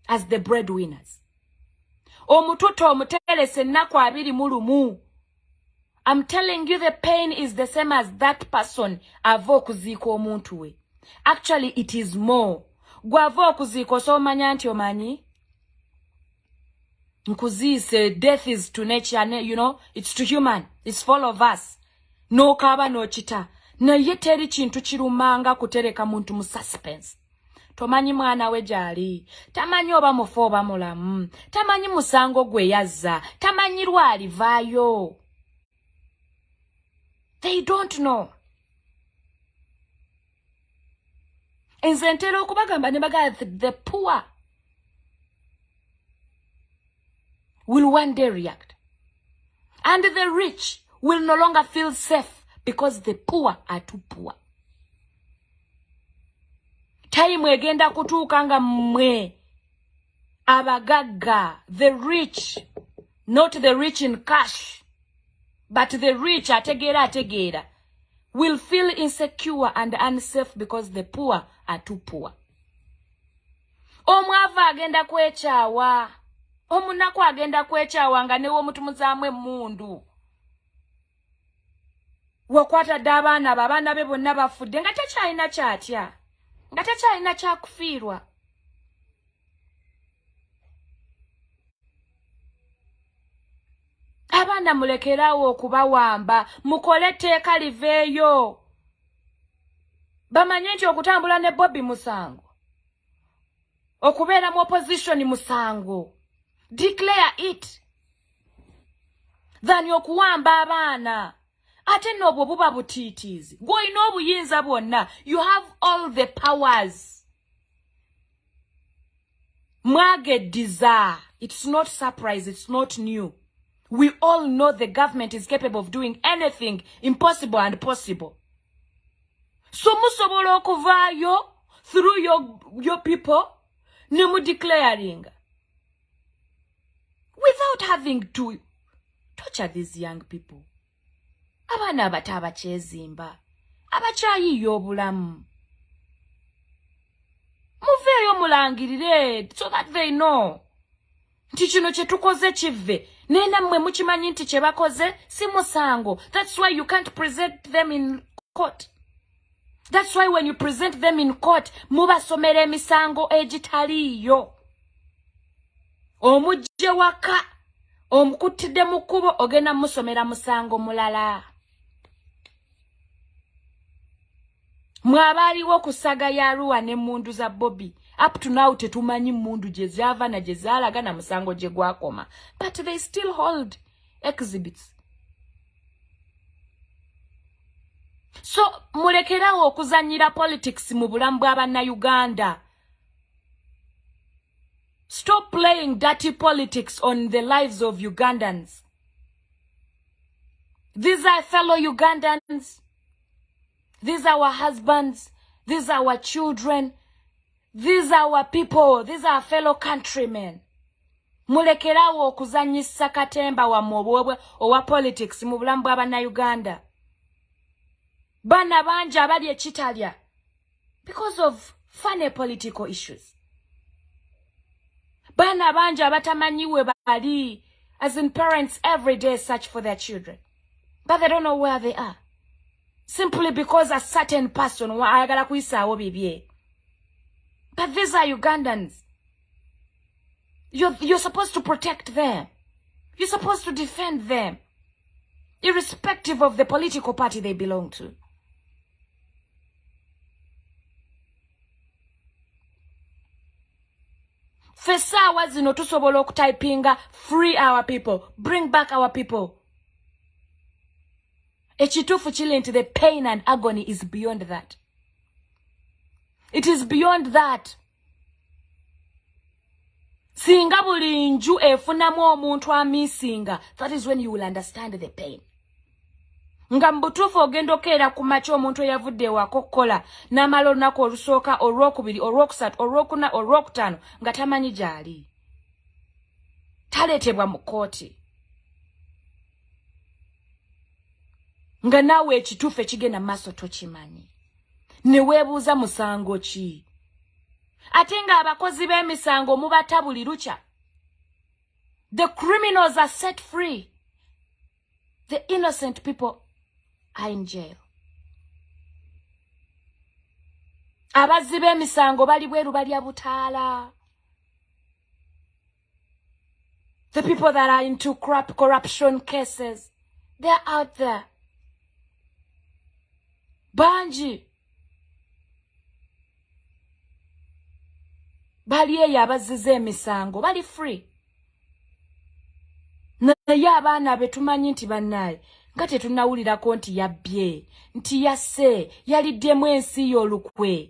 as the breadwinners. Omututo omutelese ennaku 21. I'm telling you the pain is the same as that person ava okuziika omuntu we. Actually, it is more. Gwe ava okuziika osomanya nti omanyi? Nkuziise, death is to nature, you know, it's to human. It's for all of us. No kaba no chita. Naye teri kintu kirumanga kutereka muntu mu suspense. Tomanyi mwana we gyali. Tamanyi oba mufu oba mulamu. Tamanyi musango gwe yazza. Tamanyi lwalivaayo. They don't know. Nze ntera okubagamba ne bagamba the poor will one day react. And the rich will no longer feel safe because the poor are too poor. Time egenda kutuuka nga mwe abagagga, the rich, not the rich in cash, but the rich ategeera will feel insecure and unsafe because the poor are too poor. Omwava agenda kwekyawa, omunaku agenda kwekyawa nga newo mutumuzaamu emmundu. Wakwatadde abaana be bonna bafudde nga tekyalina kyatya, nga tekyalina kyakufiirwa. Abaana mulekerawo okubawamba, mukole etteeka liveeyo. Bamanye nti okutambula ne Bobby musango, okubeera mu opposition musango. Declare it. Than okuwamba abaana. Ate n'obwo buba butiitiizi. Gw'olina obuyinza bwonna. You have all the powers. Mwageddiza. It's not surprise. It's not new. We all know the government is capable of doing anything impossible and possible. So musobola okuvaayo through your people ne mu declaring without having to torture these young people. Abaana abato abakyezimba, abakyayiiya obulamu. Muveeyo mulangirire so that they know nti kino kye tukoze kive. Naye nammwe mukimanyi nti kye bakoze si musango. That's why you can't present them in court. That's why when you present them in court, mubasomera emisango egitaliiyo. Omujje waka, omukuttidde mu kkubo, ogenda musomera musango mulala. Mwabaaliwo ku saga ya Arua n'emmundu za Bobby. Up to now tetumanyi mmundu gye zaava na gye zaalaga na musango gye gwakoma. But they still hold exhibits. So mulekerawo okuzanyira politics mu bulamu bw'Abannayuganda. Stop playing dirty politics on the lives of Ugandans. These are fellow Ugandans. These are our husbands. These are our children. These are our people. These are our fellow countrymen. Mulekerawo okuzanyisa katemba wa mobwebwe owa politics mu bulamu bw'Abannayuganda. Bana bangi abali ekitalya because of funny political issues. Bana bangi abatamanyiwe bali, as in parents every day search for their children, but they don't know where they are. Simply because a certain person ayagala kuyisaawo bibye. But these are Ugandans. You're supposed to protect them. You're supposed to defend them, irrespective of the political party they belong to. Fesawa zino tusobola okutypinga free our people, bring back our people. Ekituufu kiri nti the pain and agony is beyond that. It is beyond that. Singa buli nju efunamu omuntu amisinga, that is when you will understand the pain. Nga mbutuufu ogenda okeera ku makya omuntu eyavudde ewaka kukola n'amala olunaku olusooka, olwokubiri, olwokusatu, olwokuna, olwokutaano nga tamanyi gy'ali. Taleetebwa mu kkooti. Nga naawe ekituufu ekigenda mu maaso tokimanyi. Ne weebuuza musango ki? Ate nga abakozi b'emisango mubata buli lukya. The criminals are set free. The innocent people are in jail. Abazzi b'emisango bali bweru balya butaala. The people that are into corruption cases, they're out there. Banji. Bali eyo abazziza emisango, bali free. Naye abaana be tumanyi nti bannaye, ngate tunawulirako nti yabbye nti yasse yaliddemu ensi y'olukwe.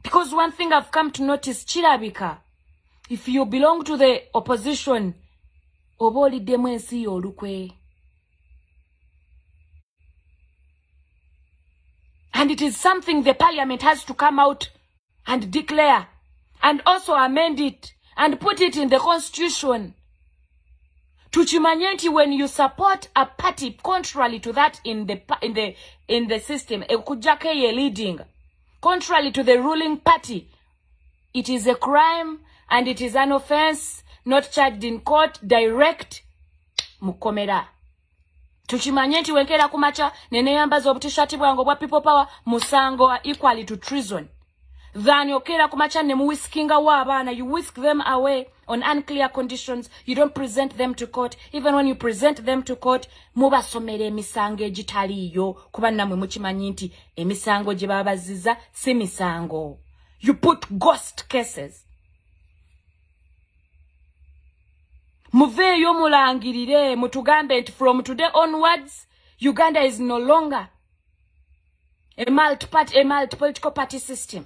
Because one thing I've come to notice, kirabika, if you belong to the opposition, oba oliddemu ensi y'olukwe. And it is something the parliament has to come out and declare and also amend it and put it in the constitution. Tuchimanye nti when you support a party contrary to that in the system, ekujjako ye leading, contrary to the ruling party, it is a crime and it is an offense, not charged in court, direct mukomera. Tuchimanye nti wenkera kumacha nene yambaza obutishati bwango bwa people power musango are equally to treason. Than yokera kumacha ne muwiskinga wa abaana, you whisk them away on unclear conditions. You don't present them to court. Even when you present them to court, mubasomere emisango egitaliyo kuba namwe mukimanyi nti emisango gye babaziza si misango. You put ghost cases. Muveeyoo mulangirire mutugambe nti from today onwards Uganda is no longer a multi-political party system.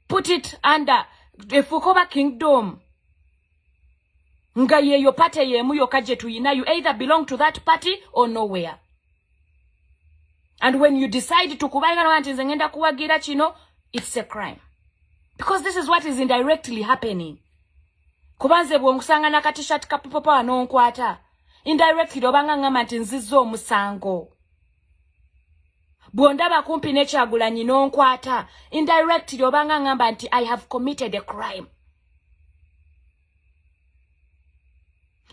Put it under the Fukoba Kingdom. Nga yeyo party yemu yokaje tuyina. You either belong to that party or nowhere. And when you decide to kubaga wanti nzengenda kuwagira chino, it's a crime. Because this is what is indirectly happening. Kubanze bwonkusanga nakatishat kapipopa wanonkwata. Indirectly obanga ngama nti nzizo musango. Bwondaba kumpi nechagulanyi nonkwata. Indirectly obanga ngamba nti I have committed a crime.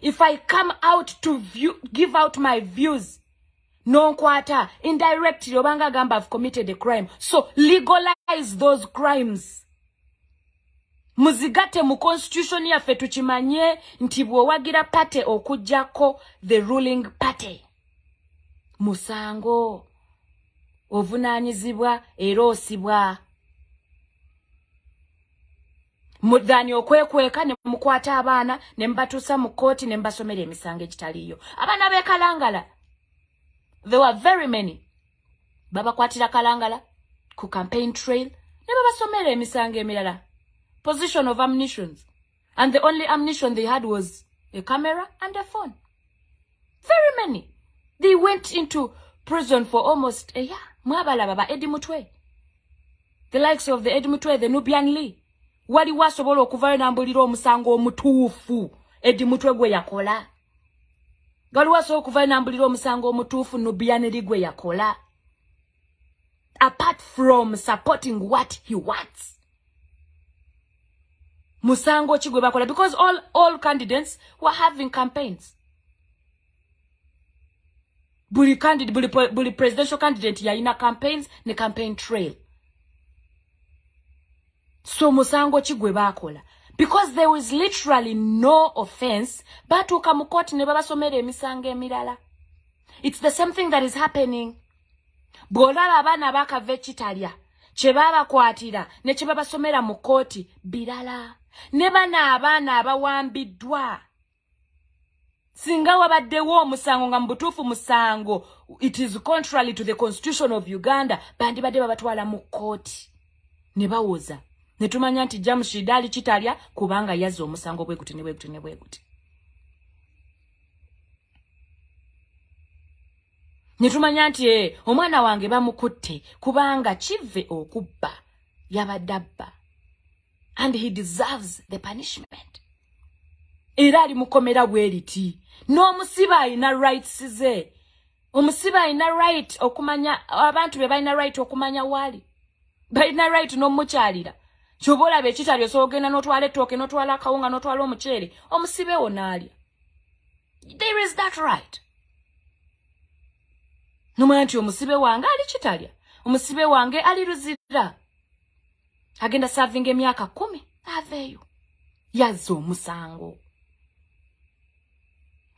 If I come out to give out my views, nonkwata, indirectly obanga gamba I've committed a crime. So legalize those crimes. Muzigate mu constitution yaffe tukimanye nti bwowagira party okujjako the ruling party. Musango ovunaanyizibwa era osibwa. Mudhani okwekweka ne mukwata abaana ne mbatuusa mu kooti ne mbasomera emisango egitaliyo. Abaana b'e Kalangala, there were very many. Babakwatira Kalangala ku campaign trail ne babasomera emisango emirala. Position of ammunitions. And the only ammunition they had was a camera and a phone. Very many. They went into prison for almost a year. Mwabala baba Edi Mutwe. The likes of the Edi Mutwe, the Nubian Lee. Wali wasobolo okuvaayo nambulira omusango omutuufu Edi Mutwe gwe yakola. Wali wasobolo okuvaayo nambulira omusango omutuufu Nubian Lee gwe yakola. Apart from supporting what he wants. Musango chigwe bakola, because all candidates were having campaigns. Buli presidential candidate yaina campaigns ne campaign trail. So musango chigwe bakola, because there was literally no offense, batuuka mu court ne babasomera emisango emirala. It's the same thing that is happening. Bwolaba abaana bakava ekitalya kye babakwatira ne kye babasomera mu kooti birala. Ne bana abaana abawambiddwa singa wabaddewo omusango nga mubutuufu musango, it is contrary to the constitution of Uganda, bandibadde babatwala mu kooti ne bawoza ne tumanya nti Jamshid ali kitalya kubanga yazza omusango bwe guti ne bwe guti ne bwe guti. Ne tumanya nti omwana wange bamukutte kubanga kive okubba yabadde abba. And he deserves the punishment. Era ali mukomera bweriti. No musiba ina rights ze. Omusiba ina right okumanya, abantu be balina right okumanya wali. Balina right no mukyalira. Chobola be kitalyo so ogenda notwala ettooke notwala akawunga notwala omuceere. Omusibe wonaalya. There is that right. Nomanya nti omusibe wange ali kitalya. Omusibe wange ali ruzira. Agenda serving emyaka 10 aveyo yazza omusango.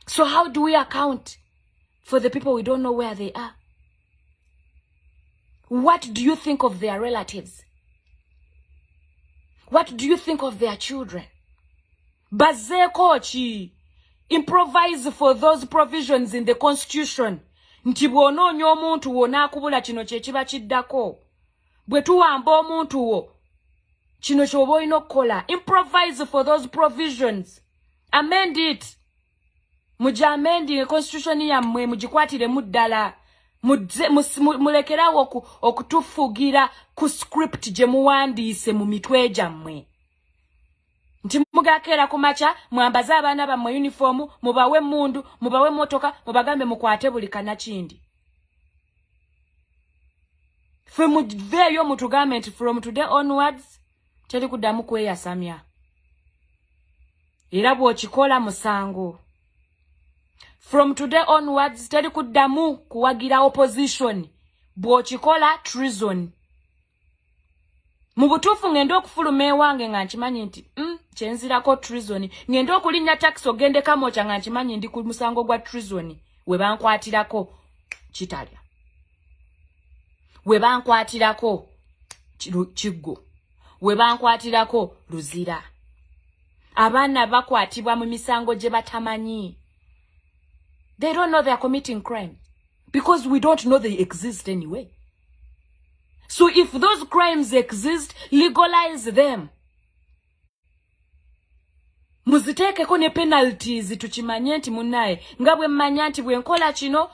So how do we account for the people we don't know where they are? What do you think of their relatives? What do you think of their children? Bazeko chi improvise for those provisions in the constitution nti bw'onoonya omuntu wo n'akubula kino kye kiba kiddako. Bwe tuwamba omuntu wo, kino ky'oba olina okukola. Improvise for those provisions. Amend it. Mujamending constitution yammwe mugikwatiremu ddala. Mulekerawo okutufugira ku script gye muwandiise mu mitwe gyammwe. Nti mugakeera ku makya mwambaze abaana bammwe uniform, mubawe mundu, mubawe motoka, mubagambe mukwate buli kanakindi. Fwe muveeyo mutugambe nti from today onwards teri kuddamu kweyasamya. Era bw'okikola musango. From today onwards teri kuddamu kuwagira opposition. Bw'okikola treason. Mu butuufu ngenda okufuluma ewange nga nkimanyi nti kyenzirako treason. Ngenda okulinnya taxi ogende Kamwokya nga nkimanyi ndi ku musango gwa treason. We bankwatirako kitalya. We bankwatirako kiggo. We bankwatirako luzira. Abaana bakwatibwa mu misango gye batamanyi. They don't know they are committing crime because we don't know they exist anyway. So if those crimes exist, legalize them. Muziteekeko ne penalties tukimanye nti munnaye nga bwe mmanya nti bwe nkola kino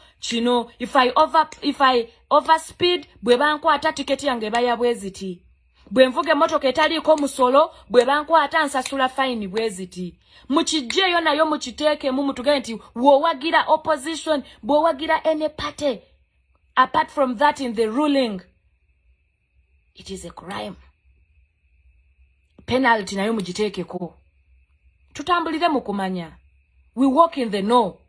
if I overspeed bwe bankwata tiketi yange baya bweziti. Bwe nvuga emmotoka etaliiko musolo bwe bankwata nsasula fine bweziti. Mukijjeeyo nayo mukiteekemu mutuge nti wowagira opposition, bwowagira any party. Apart from that in the ruling, it is a crime. Penalty nayo mugiteekeko. Tutambulire mu kumanya. We walk in the know.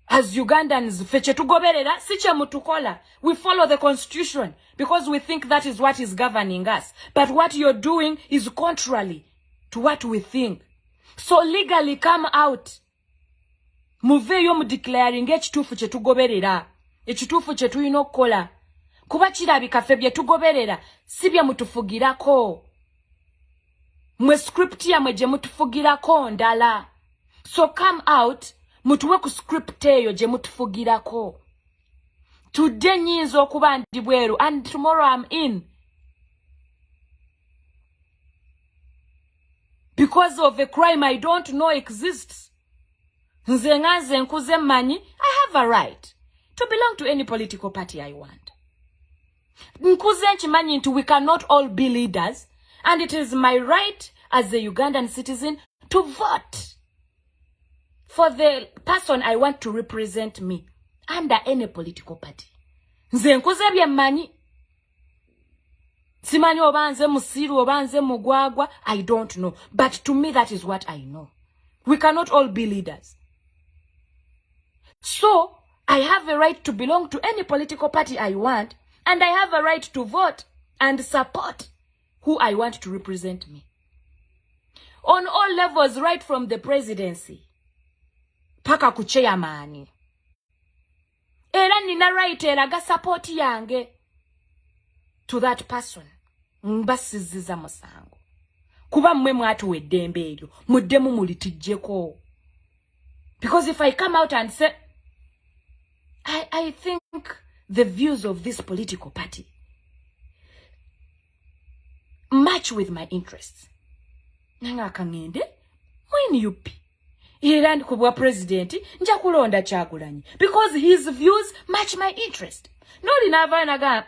As Ugandans, feche tugoberera, siche mutukola. We follow the constitution because we think that is what is governing us. But what you're doing is contrary to what we think. So legally come out. Muveyo mu declaring ekituufu kye tugoberera. Ekituufu kye tulina okukola. Kuba kirabika ffe bye tugoberera si bye mutufugirako. Mwe script yammwe gye mutufugirako ndala. So come out. Mutuwe ku script eyo gye mutufugirako. Today nyinza okuba ndi bweru and tomorrow I'm in. Because of a crime I don't know exists. Nze nganze nkuze mmanyi, I have a right to belong to any political party I want. Nkuze nkimanyi nti we cannot all be leaders and it is my right as a Ugandan citizen to vote for the person I want to represent me under any political party. Nze nkuze bye mmanyi. Simanyi obanze musiru obanze mugwagwa, I don't know. But to me that is what I know. We cannot all be leaders. So, I have a right to belong to any political party I want, and I have a right to vote and support who I want to represent me. On all levels, right from the presidency. Paka ku chairman. Era nina right eraga support yange to that person. Mbasiziza musango. Kuba mmwe mwatu eddembe eryo. Muddemu mulitijjeko. Because if I come out and say, I think the views of this political party match with my interests. Nanga kangende, when you be. Era kubwa president, nja kulonda Kyagulanyi. Because his views match my interest. Noli nava naga,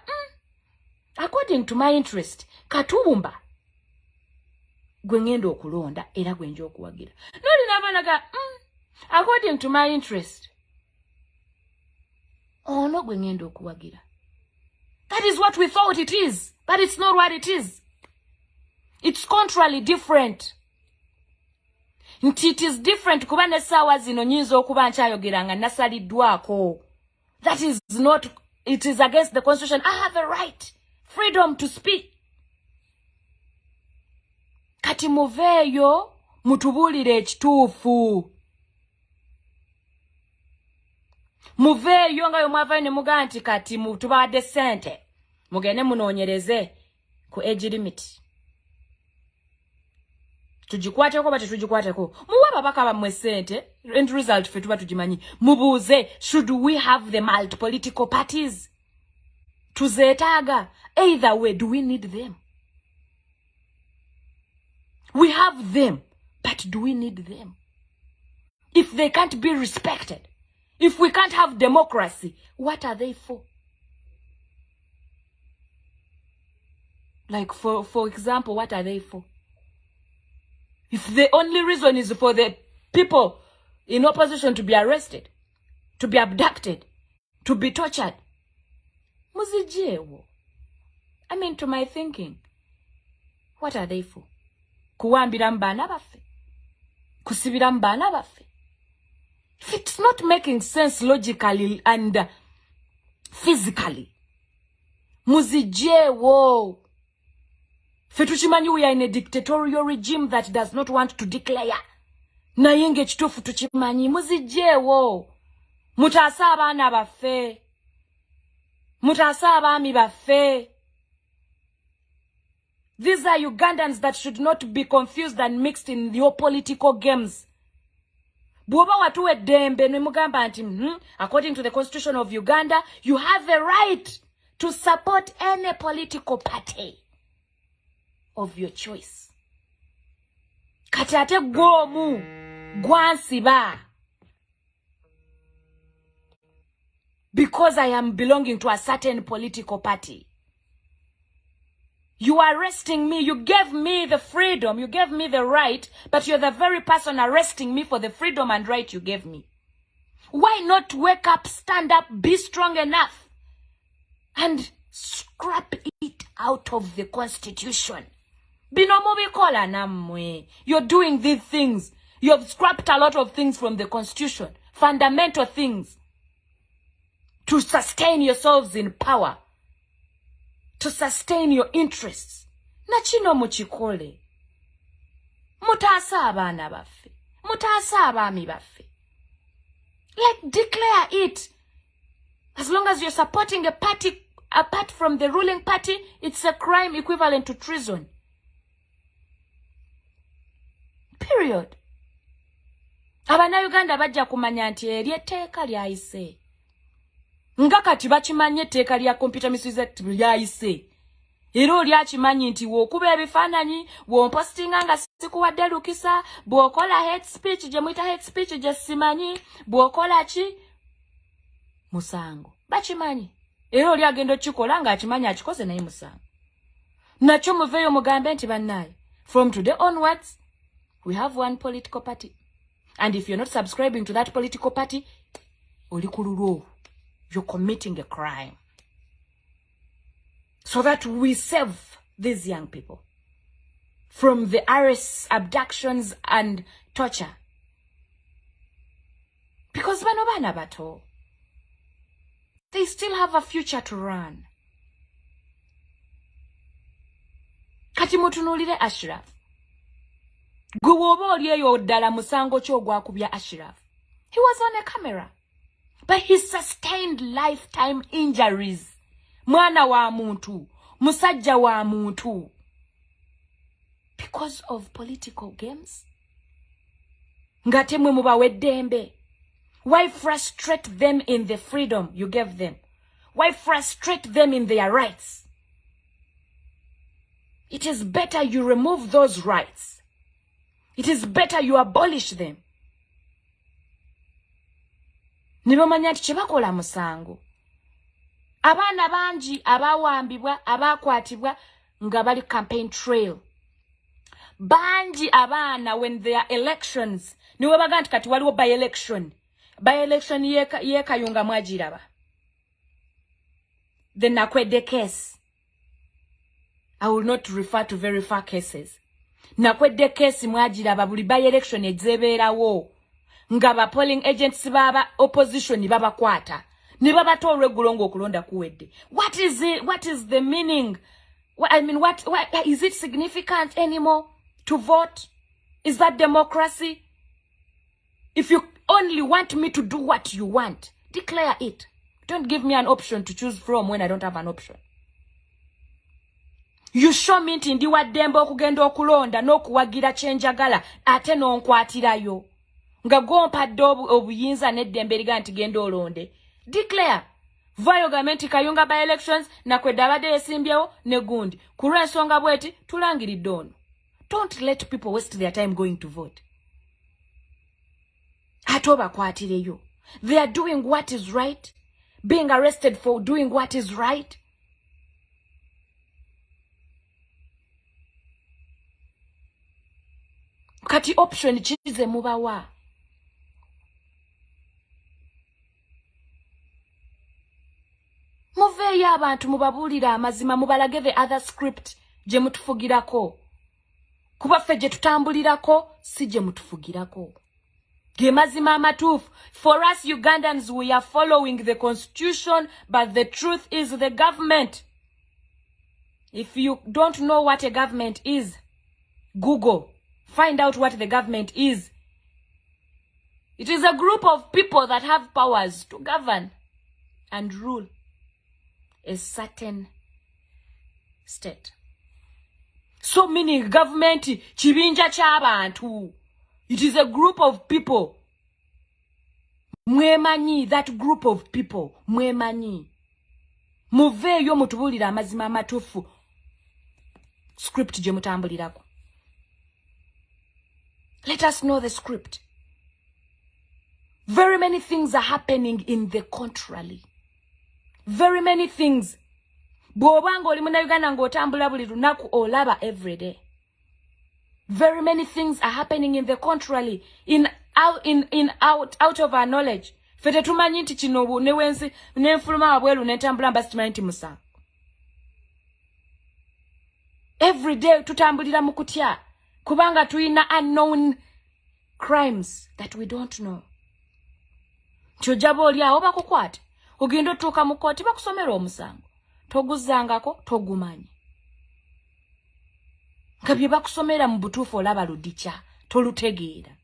according to my interest, Katumba. Gwengendo okulonda, era gwenjo okuwagira. Noli nava naga, according to my interest. Oh no, gwengendo okuwagira. That is what we thought it is. But it's not what it is. It's contrarily different. It is different kuba ne sawa zino nyinza okuba nkyayogeranga nasaliddwako. That is not, it is against the constitution. I have a right, freedom to speak. Kati muveeyo mutubulire ekituufu. Muveeyo nga yomwavayo ne mugaa nti kati mutubawadde ssente. Mugende munoonyereze ku age limit. tujikwateko bati tujikwateko muwa babaka bamwe sente end result fe tuba tujimanyi mubuze should we have the multi political parties tuzeetaga either way do we need them we have them but do we need them if they can't be respected if we can't have democracy what are they for like for example what are they for if the only reason is for the people in opposition to be arrested, to be abducted, to be tortured. Muzijewo. I mean, to my thinking, what are they for? Kuwambira mbana baffe. Kusibira mbana baffe. If it's not making sense logically and physically, muzijewo. Fetuchimanyi, we are in a dictatorial regime that does not want to declare. Na yenge chitufu tuchimanyi muzijewo. Mutasa abana baffe. Mutasa abami baffe. These are Ugandans that should not be confused and mixed in your political games. Bwoba watuwe dembe nemugamba nti according to the constitution of Uganda, you have a right to support any political party of your choice. Katate gomu gwansiba because I am belonging to a certain political party. You are arresting me. You gave me the freedom. You gave me the right, but you're the very person arresting me for the freedom and right you gave me. Why not wake up, stand up, be strong enough, and scrap it out of the constitution? Binomubikola namwe. You're doing these things. You have scrapped a lot of things from the constitution. Fundamental things. To sustain yourselves in power. To sustain your interests. Nachino muchikole. Mutasa abana baffe. Mutasa abami baffe. Like, declare it. As long as you're supporting a party apart from the ruling party, it's a crime equivalent to treason. Period. Abana Uganda bajja kumanya nti ery'etteeka lyayise. Nga kati bakimanye etteeka lya Computer Misuse Act lyayise. Era oli akimanyi nti w'okuba ebifaananyi, w'ompostinga nga sikuwadde lukisa, bw'okola hate speech gye muyita hate speech gye simanyi, bw'okola ki? Musango. Bakimanyi. Era oli agenda okikola nga akimanyi akikoze naye musango. Nakyo muveeyo mugambe nti bannaaye. From today onwards, we have one political party. And if you're not subscribing to that political party, you're committing a crime. So that we save these young people from the arrests, abductions, and torture. Because bano bana bato, they still have a future to run. Kati mutunulire Ashraf. Guwobo liyeyo ddala musango kyo gwakubya Ashraf. He was on a camera. But he sustained lifetime injuries. Mwana wa muntu. Musajja wa muntu. Because of political games. Ngatemwe mubawe dembe. Why frustrate them in the freedom you gave them? Why frustrate them in their rights? It is better you remove those rights. It is better you abolish them. Nibamanya nti kyebakola musango. Abaana bangi abawambibwa, abakwatibwa nga bali campaign trail. Bangi abaana when there are elections, niwe baga nti kati waliwo by election. By election yekayunga mwagiraba. The Nakwede case. I will not refer to very far cases. Nakwede case mwagiraba buli by election ezebeerawo. Nga ba polling agents baba opposition baba kwata. Ni baba to regulongo okulonda kuwedde. What is it? What is the meaning? I mean, what is it significant anymore to vote? Is that democracy? If you only want me to do what you want, declare it. Don't give me an option to choose from when I don't have an option. You show me nti ndi waddembe okugenda okulonda n'okuwagira kyenjagala ate n'onkwatirayo nga gompadde obuyinza n'eddembe liga nti genda olonde. Declare. Vayo government kayunga by elections nakwedde abadde yesimbyewo ne gundi. Ku lw'ensonga bweti tulangiridde ono. Don't let people waste their time going to vote. Ate obakwatireyo. They are doing what is right. Being arrested for doing what is right. Kati option chize mubawa. Muveeyo abantu mubabulira amazima mubalage the other script je mutufugirako. Kuba ffe je tutambulirako si je mutufugirako. Ge mazima amatuufu. For us Ugandans, we are following the constitution, but the truth is the government. If you don't know what a government is, Google. Find out what the government is. It is a group of people that have powers to govern and rule a certain state. So meaning government, chibinja chabantu. It is a group of people. Mwemanyi, that group of people. Mwemanyi. Muveeyo mutubulira amazima amatuufu. Script je mutambulirako. Let us know the script. Very many things are happening in the contrary. Very many things. Bw'obanga oli munnayuganda ng'otambula buli lunaku olaba every day. Very many things are happening in the contrary, out of our knowledge. Fete tumanyi nti kino newensi nenfuluma wabwelu netambula mbasi tumanyi nti musango. Every day tutambulira mu kutya kubanga tuyina unknown crimes that we don't know. Kyojaba oli awo bakukwate ogenda otuuka mu kkooti bakusomera omusango toguzangako togumanyi. Nga bye bakusomera mu butuufu olaba ludikya tolutegeera.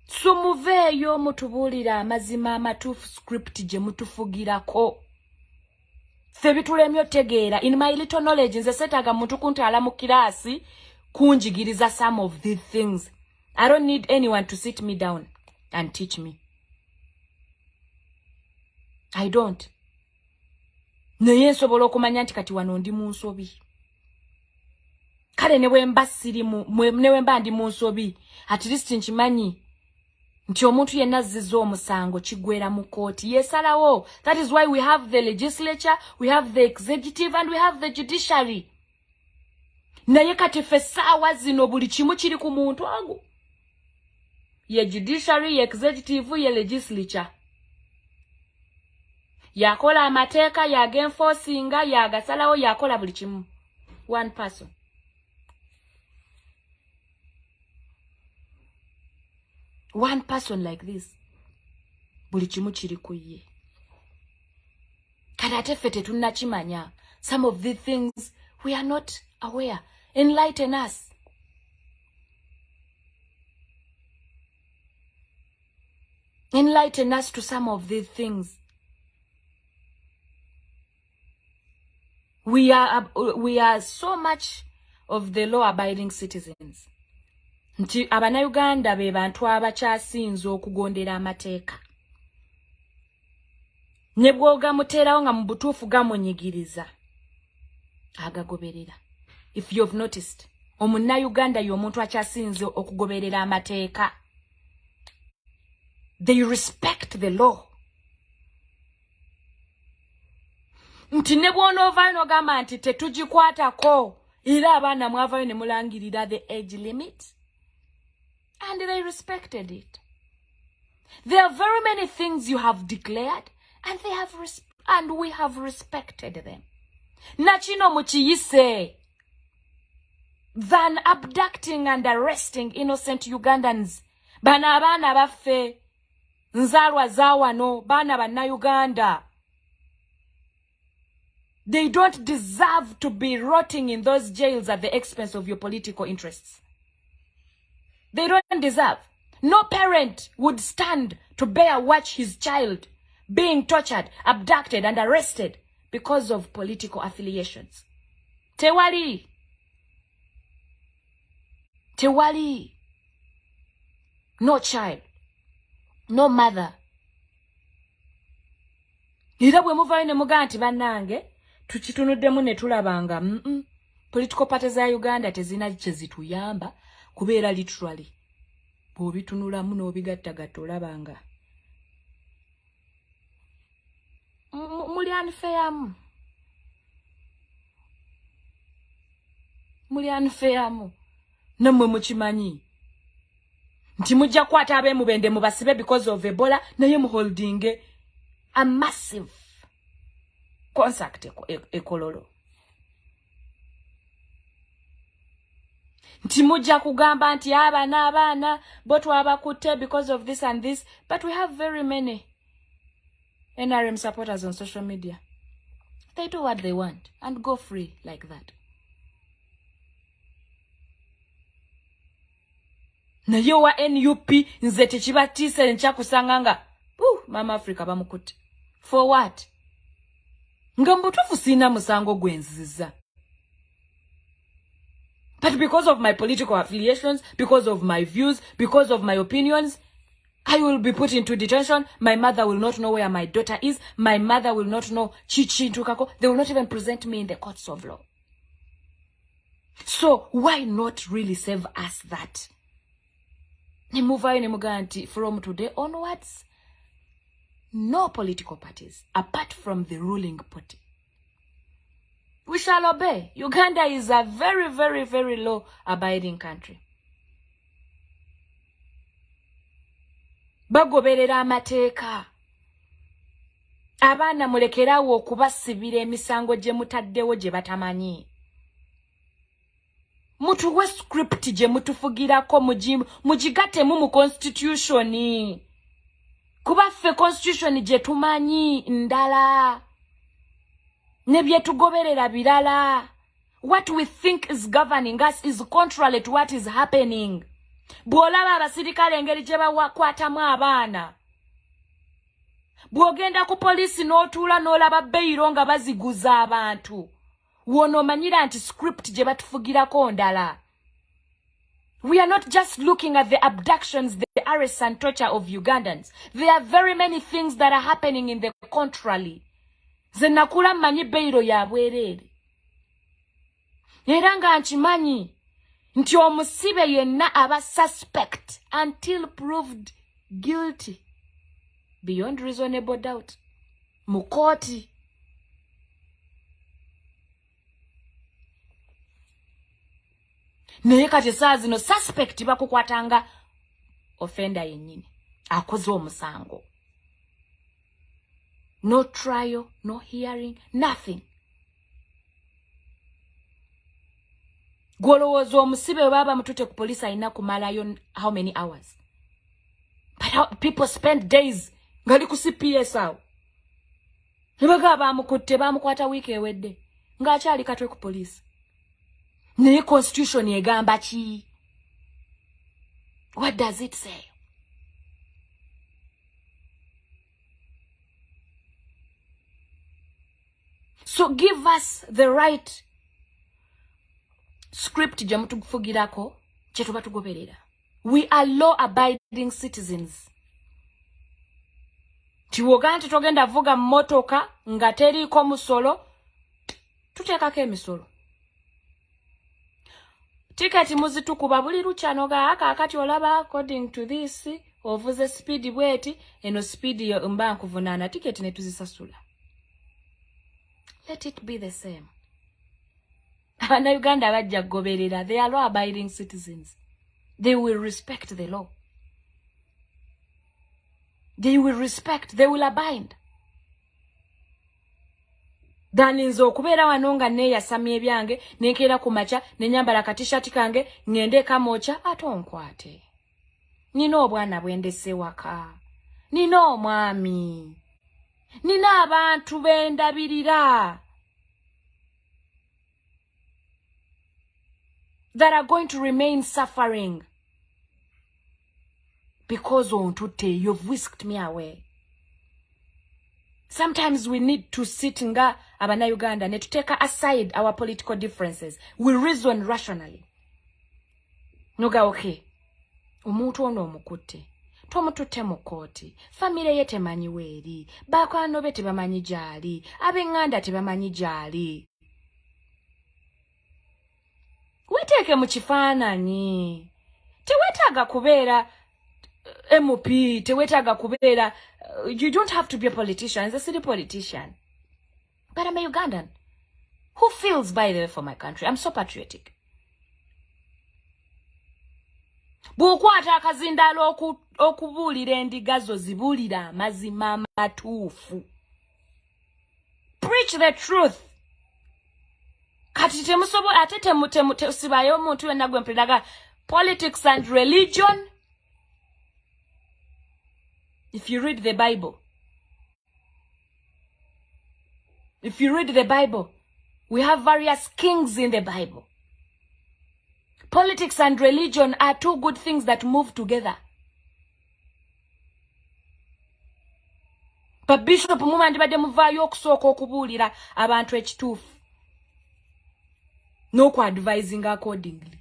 So muveeyo mutubuulira amazima amatuufu script gye mutufugirako. Ffe bitulemye otegeera. In my little knowledge nze setaaga muntu kuntaala mu kiraasi kunjigiriza some of these things. I don't need anyone to sit me down and teach me. I don't. Naye nsobola okumanya nti kati wano ndi mu nsobi. Kale ne bwemba sirimu, ne bwemba ndi mu nsobi, at least nkimanyi nti omuntu yenna azizza omusango kigwera mu kooti yeesalawo. That is why we have the legislature, we have the executive, and we have the judiciary. Naye kati ffe essaawa zino buli kimu kiri ku muntu wangu. Ye judiciary, ye executive, ye legislature. Yakola amateeka, yaga enforcinga, yagasalawo, yakola buli kimu. One person. One person like this. Buli kimu kiri ku ye. Kati ate ffe tetunnakimanya. Some of the things we are not aware. Enlighten us. Enlighten us to some of these things. We are so much of the law-abiding citizens. Nti Abannayuganda be bantu abakyasinze okugondera amateeka. Ne bw'ogamuteerawo nga mu butuufu gamunyigiriza agagoberera. If you've noticed, omunnayuganda y'omuntu akyasinze okugoberera amateeka. They respect the law. Nti ne bw'onoovaayo n'ogamba nti tetugikwatako era abaana mwavaayo ne mulangirira the age limit. And they respected it. There are very many things you have declared, and we have respected them. Nachino mukiyise than abducting and arresting innocent Ugandans. Bana abaana baffe nzaalwa zaawano baana bannayuganda. They don't deserve to be rotting in those jails at the expense of your political interests. They don't deserve. No parent would stand to bear watch his child being tortured, abducted, and arrested because of political affiliations. Tewali. No child. No mother. Ira bwe muvayo ne muga nti bannange tukitunuddemu ne tulabanga political parties za Uganda tezina kyezituyamba kubeera literally bw'obitunulamu n'obigattagatta olabanga muli unfair nammwe mukimanyi nti mujja kukwata ab'emubende mubasibe because of Ebola naye muholdinge a massive contact ekololo. Nti mujja kugamba nti abaana bo twabakutte because of this and this, but we have very many NRM supporters on social media. They do what they want and go free like that. Na yo wa NUP nze tekibatiise ncha kusanganga Maamafrica bamukutte. For what? Ngambutufu sina musango gwenziza. But because of my political affiliations, because of my views, because of my opinions, I will be put into detention. My mother will not know where my daughter is. My mother will not know Chichi Ntukako. They will not even present me in the courts of law. So why not really save us that? Nimuvayo nimuganti from today onwards, no political parties apart from the ruling party. We shall obey. Uganda is a very, very, very law-abiding country. Bagoberera amateeka. Abaana mulekerawo okubasibira emisango gye mutaddewo gye batamanyi. Mutuwe script gye mutufugirako mugigattemu mu constitution. Kuba ffe constitution gye tumanyi ndala. Ne bye tugoberera birala. What we think is governing us is contrary to what is happening. Bw'olaba abasirikale engeri gye bakwatamu abaana. Bw'ogenda ku poliisi n'otuula n'olaba beyiro nga baziguza abantu. Woonoomanyira nti script gye batufugirako ndala. We are not just looking at the abductions, the arrests and torture of Ugandans. There are very many things that are happening in the contrary. Ze nakula mmanyi beyiro ya bwereere. Era nga nkimanyi nti omusibe yenna aba suspect until proved guilty beyond reasonable doubt mu kooti. Naye kati saa zino suspect bakukwatanga offender yennyini akoze omusango. No trial, no hearing, nothing. Gwolowooza omusibe baba mutute ku police alina kumalayo how many hours? But how people spend days ngali ku CPS awo. Nibaga bamukutte bamukwata week ewedde ng'akyali katwe ku police. Naye constitution egamba ki? What does it say? So give us the right script gye mutufugirako kye tuba tugoberera. We are law-abiding citizens. Tiwoga nti togenda vuga mmotoka nga teriiko musolo, tuteekako emisolo. Tiketi muzitukuba buli lukyanoga akakati olaba according to this ovuze speed bweti eno speed mba nkuvunaana tiketi ne tuzisasula. Let it be the same. Uganda bajja goberera. They are law-abiding citizens. They will respect the law. They will respect. They will abide. Daninza okubeera wano nga neeyasamya ebyange nenkeera ku makya nenyambala katishati kange ngende kamocha atonkwate. Nina obwana bwendese waka. Nina omwami. Nina abantu bendabirira that are going to remain suffering because you've whisked me away. Sometimes we need to sit nga abana Uganda ne to take aside our political differences. We reason rationally. Noga okay. Omuntu ono omukutte. Twamututte mu kooti. Family ye temanyi weeri. Bakwano be tebamanyi gyali. Ab'enganda tebamanyi gyali. Weteeke mu kifaananyi. Tewetaaga kubeera MP, tewetaaga kubeera. You don't have to be a politician. As a city politician. But I'm a Ugandan. Who feels, by the way, for my country? I'm so patriotic. Bukwata akazindalo okubuulira endiga zo zibuulira amazima amatuufu. Preach the truth. Kati temusobola ate sibayo omuntu yenna gwe mpiraga politics and religion. If you read the Bible, we have various kings in the Bible. Politics and religion are two good things that move together. But Bishop Mumandi bade MUVEYOO okusooka okubuulira abantu ekituufu. No ku advising accordingly.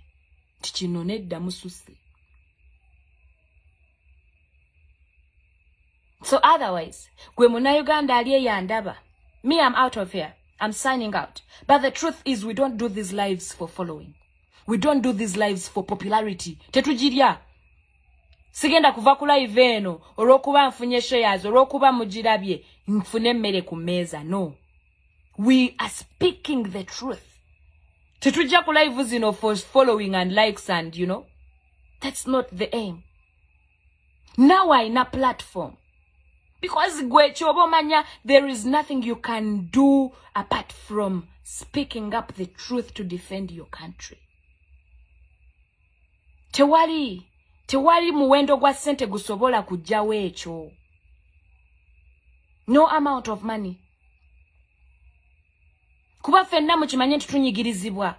Tikino nedda mususe. So otherwise, gwe muna Uganda aliye yandaba. Me, I'm out of here. I'm signing out. But the truth is, we don't do these lives for following. We don't do these lives for popularity. Tetujirya. Sigenda kuva ku live eno olwokuba nfunye shares olwokuba mugirabye nfune mmere ku meza. No. We are speaking the truth. Tetujja ku live zino for following and likes and, you know. That's not the aim. Now I na platform. Because there is nothing you can do apart from speaking up the truth to defend your country. Tewali muwendo gwa sente gusobola kujjawo ekyo. No amount of money. Kuba ffenna mukimanye nti tunyigirizibwa.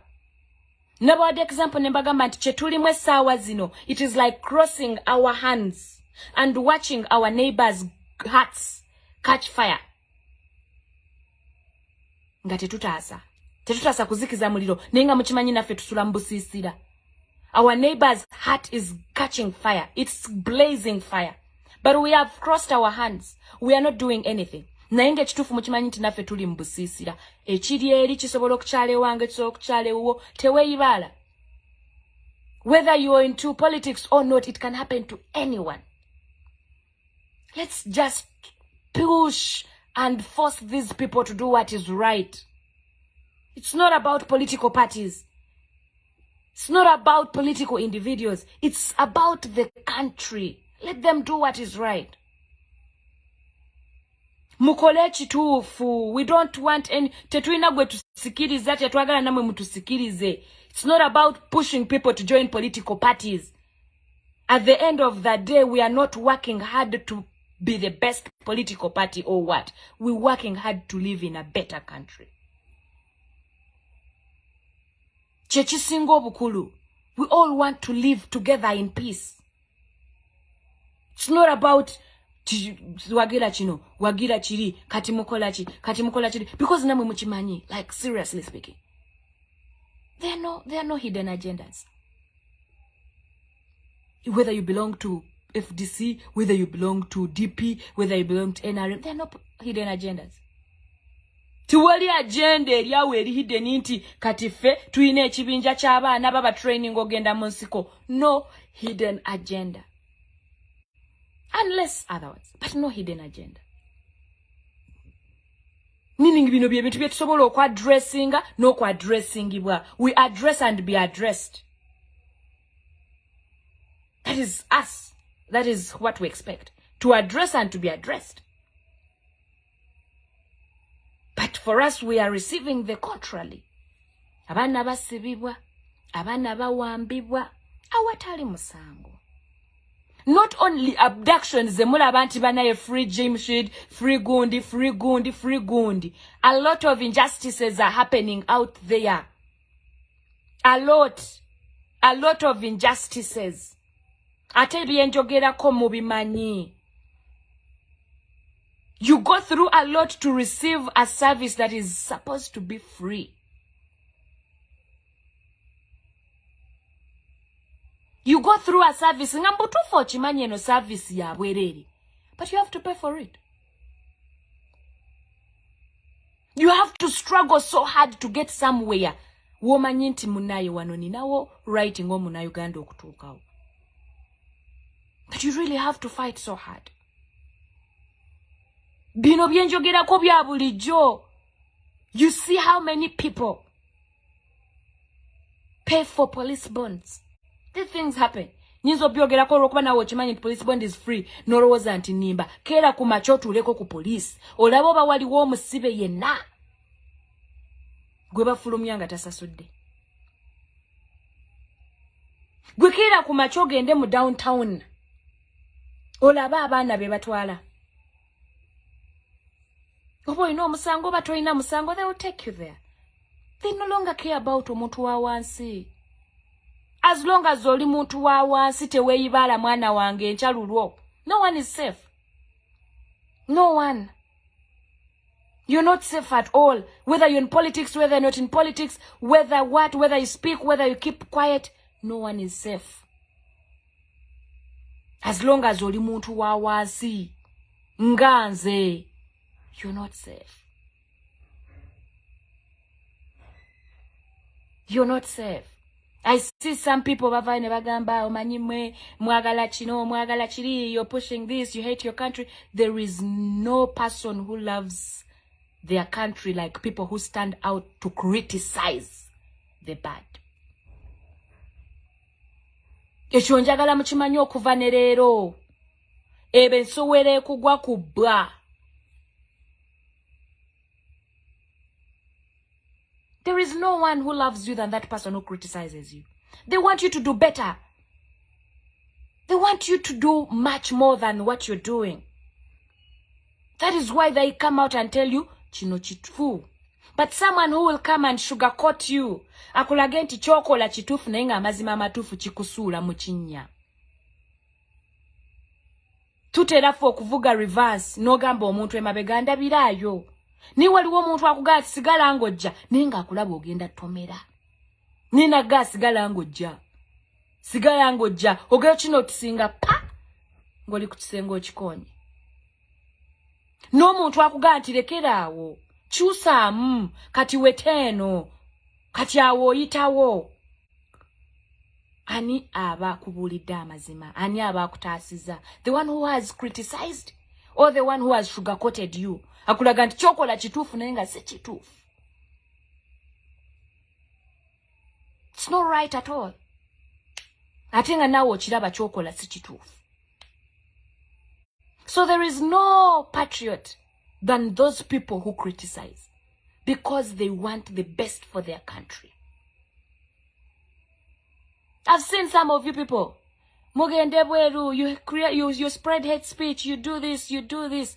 Nabawade example nembagamba nti kyetulimu essaawa zino. It is like crossing our hands and watching our neighbors' hearts catch fire. Nga tetutaasa kuzikiza muliro nenga mukimanyi naffe tusula mu busiisira. Our neighbor's heart is catching fire. It's blazing fire. But we have crossed our hands. We are not doing anything. Naye ng'ekituufu mukimanyi nti naffe tuli mu busiisira. Ekiri eri kisobola okukyala ewange kisobola okukyala ewuwo teweeyibaala. Whether you are into politics or not, it can happen to anyone. Let's just push and force these people to do what is right. It's not about political parties. It's not about political individuals. It's about the country. Let them do what is right. Mukole kituufu. We don't want any. Tetuina gwe tusikiriza, tetwagala namwe mutusikirize. It's not about pushing people to join political parties. At the end of the day, we are not working hard to be the best political party or what. We're working hard to live in a better country. Chechisingo obukulu. We all want to live together in peace. It's not about wagira chino, wagira chiri, katimukola chiri. Because namwe muchimanyi, like seriously speaking. There are no hidden agendas. Whether you belong to FDC, whether you belong to DP, whether you belong to NRM, there are no hidden agendas. Tuwali agenda eriawe eri hidden inti katife tuine ekibinja ky'abaana baba training ogenda mu nsiko. No hidden agenda. Unless otherwise, but no hidden agenda. Meaning bino bye bintu bye tusobola okwadressinga n'okwadressingibwa. We address and be addressed. That is us. That is what we expect. To address and to be addressed. But for us, we are receiving the contrary. Abaana basibibwa, abaana bawambibwa, awatali musango. Not only abductions, zemulaba nti banaye free Jimshid, free Gundi. A lot of injustices are happening out there. A lot of injustices. Ate byenjogerako mubimanyi. You go through a lot to receive a service that is supposed to be free. You go through a service, service ya bwerere, but you have to pay for it. You have to struggle so hard to get somewhere. Womanyi nti munaye wano ninawo writing o muna Uganda okutuukawo. But you really have to fight so hard. Bino byenjogerako bya bulijjo. You see how many people pay for police bonds. These things happen. Nizo byogerako olwokuba nawe okimanyi nti police bond is free. Nolowooza nti nimba. Keera ku makya otuuleko ku police. Olaba oba waliwo omusibe yenna gwe bafulumya nga tasasudde. Gwe keera ku makya ogende mu downtown. Olaba abaana be batwala. Oba olina omusango oba tolina musango, they will take you there. They no longer care about omuntu wa wansi. As long as oli muntu wa wansi teweeyibala mwana wange enchalulwo. No one is safe. No one. You're not safe at all. Whether you're in politics, whether you're not in politics, whether what, whether you speak, whether you keep quiet, no one is safe. As long as oli muntu wa wansi, nganze, you're not safe. You're not safe. I see some people bavane bagamba omanyimwe mwagala kino mwagala kiri, you're pushing this, you hate your country. There is no person who loves their country like people who stand out to criticize the bad. Ekyo njagala mukimanyi okuva ne leero. Ebe nsowere kugwa kubba. There is no one who loves you than that person who criticizes you. They want you to do better. They want you to do much more than what you're doing. That is why they come out and tell you, chino chitufu. But someone who will come and sugarcoat you, akulage nti chokola chitufu naye nga amazima amatuufu chikusuula mu kinnya. Tuterafu okuvuga reverse n'ogamba omuntu emabega ndabiraayo. Ni waliwo omuntu akugamba ati sigala ng'ojja naye ng'akulaba ogenda tomera. Nina ga sigala ng'ojja. Sigala ng'ojja ogera kino otusinga pa ng'oli ku kisenge okikonye. N'omuntu akugamba nti lekeraawo kyusaamu kati weteeno kati awo oyitawo. Ani aba kubulidde amazima? Ani aba akutaasiza? The one who has criticized or the one who has sugarcoated you? Akulaga nti chokola kituufu naye nga si kituufu. It's not right at all. Ate nga naawe okiraba chokola si kituufu. So there is no patriot than those people who criticize because they want the best for their country. I've seen some of you people. Mugende bweru, you spread hate speech, you do this, you do this.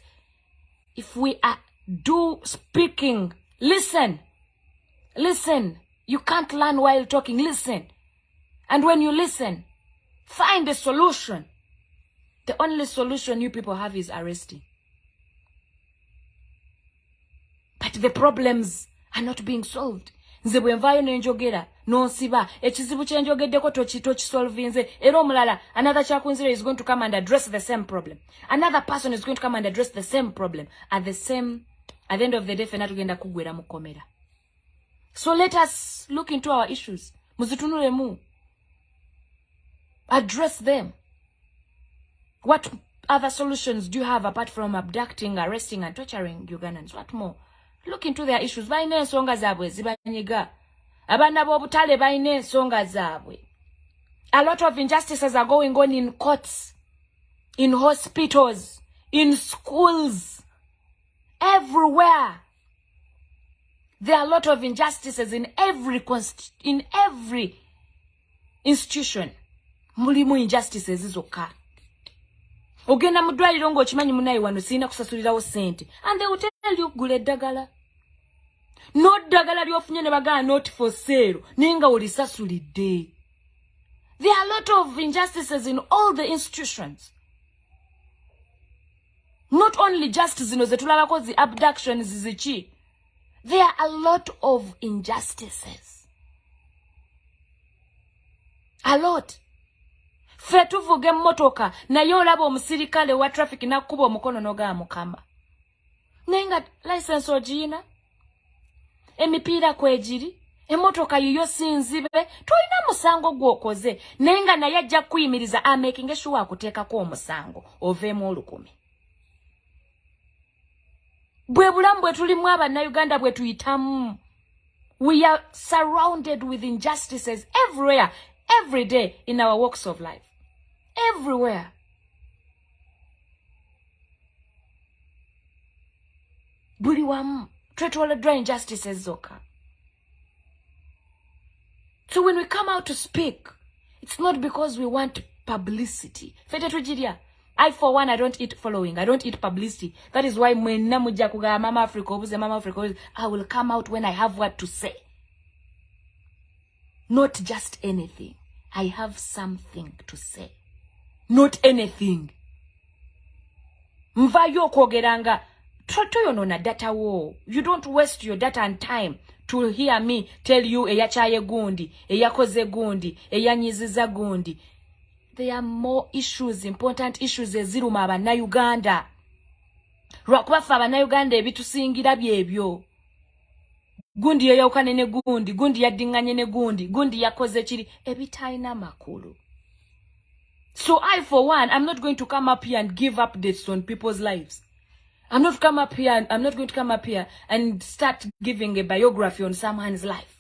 If we are speaking, listen. Listen. You can't learn while talking. Listen. And when you listen, find a solution. The only solution you people have is arresting. But the problems are not being solved. Nze bwe nvaayo nenjogera nonsiba ekizibu kyenjogeddeko tokisolvinze era omulala another kyakunzira is going to come and address the same problem. Another person is going to come and address the same problem. At the end of the day fena tugenda kuggwera mu kkomera. So let us look into our issues. Muzitunulemu. Address them. What other solutions do you have apart from abducting, arresting and torturing Ugandans? What more? Look into their issues. Baine ensonga zaabwe zibanyiga. Abaana b'obutale baine ensonga zaabwe. A lot of injustices are going on in courts, in hospitals, in schools, everywhere. There are a lot of injustices in every institution. Mulimu injustices zokka. Ogenda mu ddwaliro ng'okimanyi munaye wano sirina kusasulirawo sente. And they will tell you gula eddagala. No ddagala lyofunye ne bagala not for sale. Ninga olisasulidde. There are a lot of injustices in all the institutions. Not only just zino zetulabako zi abductions zichi. There are a lot of injustices. A lot. Fetu vuge motoka na yolabo omusirikale wa traffic na kubo mukono noga mukamba. Nenga license ojina. Emipira kwejiri. Emotoka yiyo sinzibe. Tuina musango gwokoze. Nenga na yajja kuyimiriza making sure akuteka ko musango. Ovemu olukumi. Bwe bulamu bwe tulimu Abannayuganda bwe tuyitamu. We are surrounded with injustices everywhere, every day in our walks of life. Everywhere. Buli wamu twetoleddwa injustices zokka. So when we come out to speak, it's not because we want publicity. Fete tujiria. I, for one, I don't eat following. I don't eat publicity. That is why mwena muja kuga Maamafrica, I will come out when I have what to say. Not just anything. I have something to say. Not anything. Mvayo kogeranga. Trotoyo no na data wo. You don't waste your data and time to hear me tell you eyachaye gundi, eyakoze gundi, eyanyiziza gundi. There are more issues, important issues eziruma Abannayuganda. Lwakubafa Abannayuganda ebitusingira byebyo. Gundi yayawukane ne gundi, gundi yaddinganye ne gundi, gundi yakoze kiri ebitayina makulu. So I, for one, I'm not going to come up here and give updates on people's lives. I'm not going to come up here and start giving a biography on someone's life.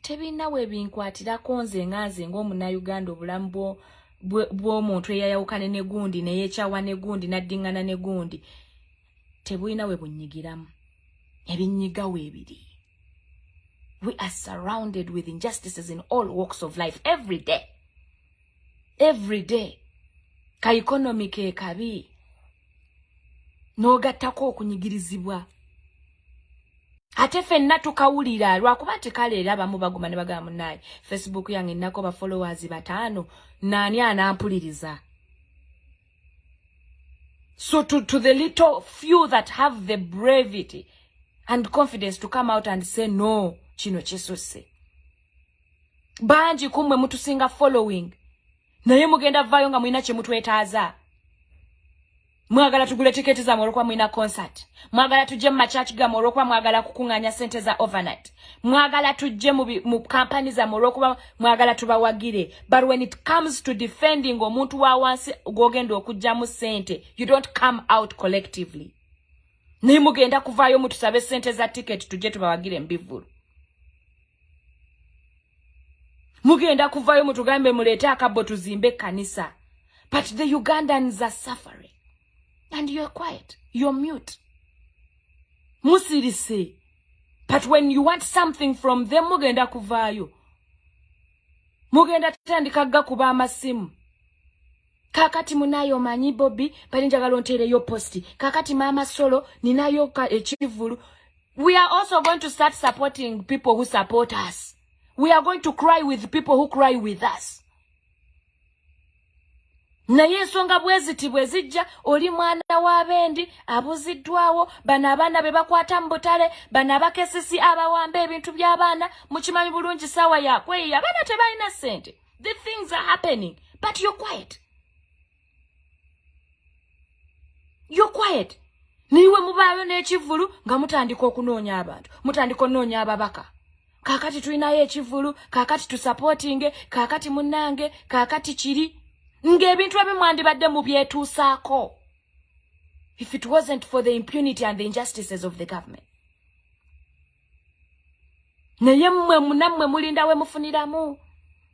Tebina webinkwatira konze ngaze ng'omunnayuganda obulamu bw'omuntu eyayawukane ne gundi ne yeekyawa ne gundi naddingana ne gundi tebulina we bunnyigiramu ebinyiga weebiri. We are surrounded with injustices in all walks of life every day. Every day. Ka economy ke kabi n'ogattako okunyigirizibwa. Ate fenna tukawulira lwakuba tekaleera abamu baguma ne bagamba munnaye Facebook yange nnako ba followers 5 nani anampuliriza. So to the little few that have the bravery and confidence to come out and say no, kino kisose. Banji kumwe mutusinga following. Naye mugenda vayo nga mwina kye mutwetaaza. Mwagala tugule tiketi za Morokwa mwina concert. Mwagala tuje mu church ga Morokwa mwagala kukunganya sente za overnight. Mwagala tuje mu company za Morokwa mwagala tubawagire. But when it comes to defending omuntu wa wansi gogenda okujjamu sente, you don't come out collectively. Ni mugenda kuvayo mutusabe sente za ticket tuje tubawagire mbivulu. Mugenda kuvayo mutugambe mulete akabo tuzimbe kanisa. But the Ugandans are suffering. And you're quiet. You're mute. Musirise. But when you want something from them, mugenda kuvayo. Mugenda tandikaga kuba amasimu. Kakati munayo manyi Bobby, bali njagala ontereyo posti. Kakati mama solo, ninayo echivulu. We are also going to start supporting people who support us. We are going to cry with people who cry with us. Na yensonga bweziti bwezijja oli mwana wa bendi abuziddwawo bana abaana be bakwata mbutale bana bakesisi abawamba ebintu by'abaana mukimanyi bulungi sawa yakwe abaana tebalina sente. The things are happening but you're quiet. You're quiet. Niwe mubaayo n'ekivulu nga mutandika okunoonya abantu mutandika onoonya ababaka. Kakati tulinayo ekivulu kakati tusupportinge kakati munnange kakati kiri ngebintu ebimwandibadde mu byetuusaako. If it wasn't for the impunity and the injustices of the government. Naye mmwe munammwe mulinda we mufuniramu.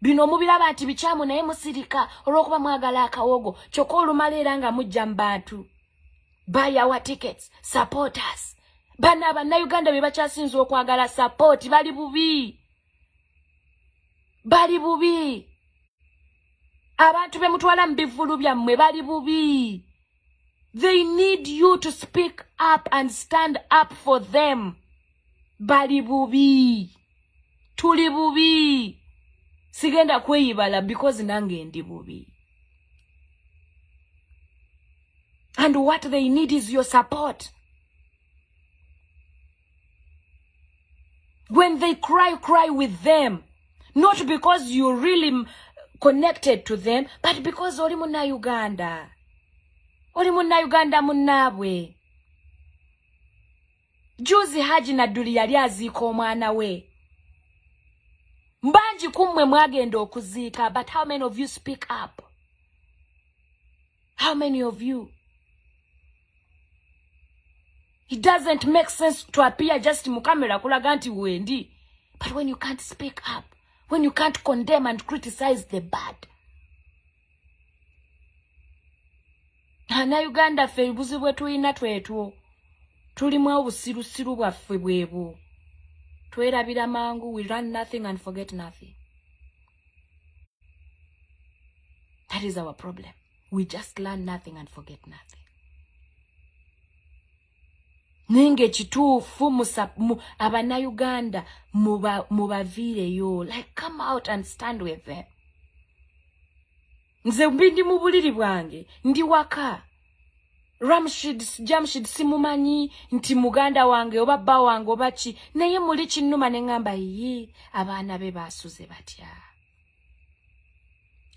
Bino mubiraba nti bikyamu naye musirika olw'okuba mwagala akawogo kyokka olumala era nga mujja mu bantu. Buy our tickets. Support us. Bana Abannayuganda be bakyasinza okwagala support bali bubi. Bali bubi. Abantu be mutwala mbivulu byammwe bali bubi. They need you to speak up and stand up for them. Bali bubi. Tuli bubi. Sigenda kweyibala because nange ndi bubi. And what they need is your support. When they cry, cry with them. Not because you're really connected to them, but because oli muna Uganda. Oli muna Uganda munabwe. Juzi Haji Naduli yali azika omwana we. Mbanji kumwe mwagenda okuzika, but how many of you speak up? How many of you? It doesn't make sense to appear just mukamera kulaga nti wendi. But when you can't speak up, when you can't condemn and criticize the bad. Ana Uganda fe buzi bwetu ina twetu. Tulimu obusirusiru bwaffe bwebu. Twerabira mangu, we run nothing and forget nothing. That is our problem. We just learn nothing and forget nothing. Ninge chitufu abana Uganda mubavireyo. Like, come out and stand with them. Nze mbindi mubuliri bwange ndi waka. Jamshid simumanyi nti muganda wange oba bba wange oba ki naye muli kinnuma ne ngamba yi abaana be basuze batya.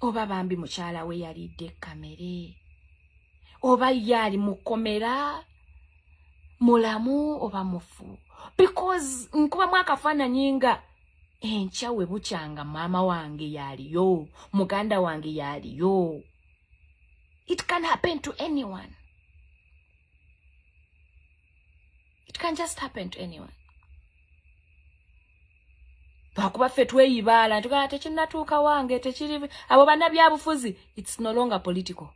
Oba bambi mukyala we yalidde kamere. Oba yali mukomera mulamu oba mufu. Because nkuba mwakafana nyinga encha we buchanga mama wange yaliyo, muganda wange yaliyo. It can happen to anyone. It can just happen to anyone. Bakuba fe tweyibala ntuka tekinnatuuka wange tekiri abo bana byabufuzi. It's no longer political.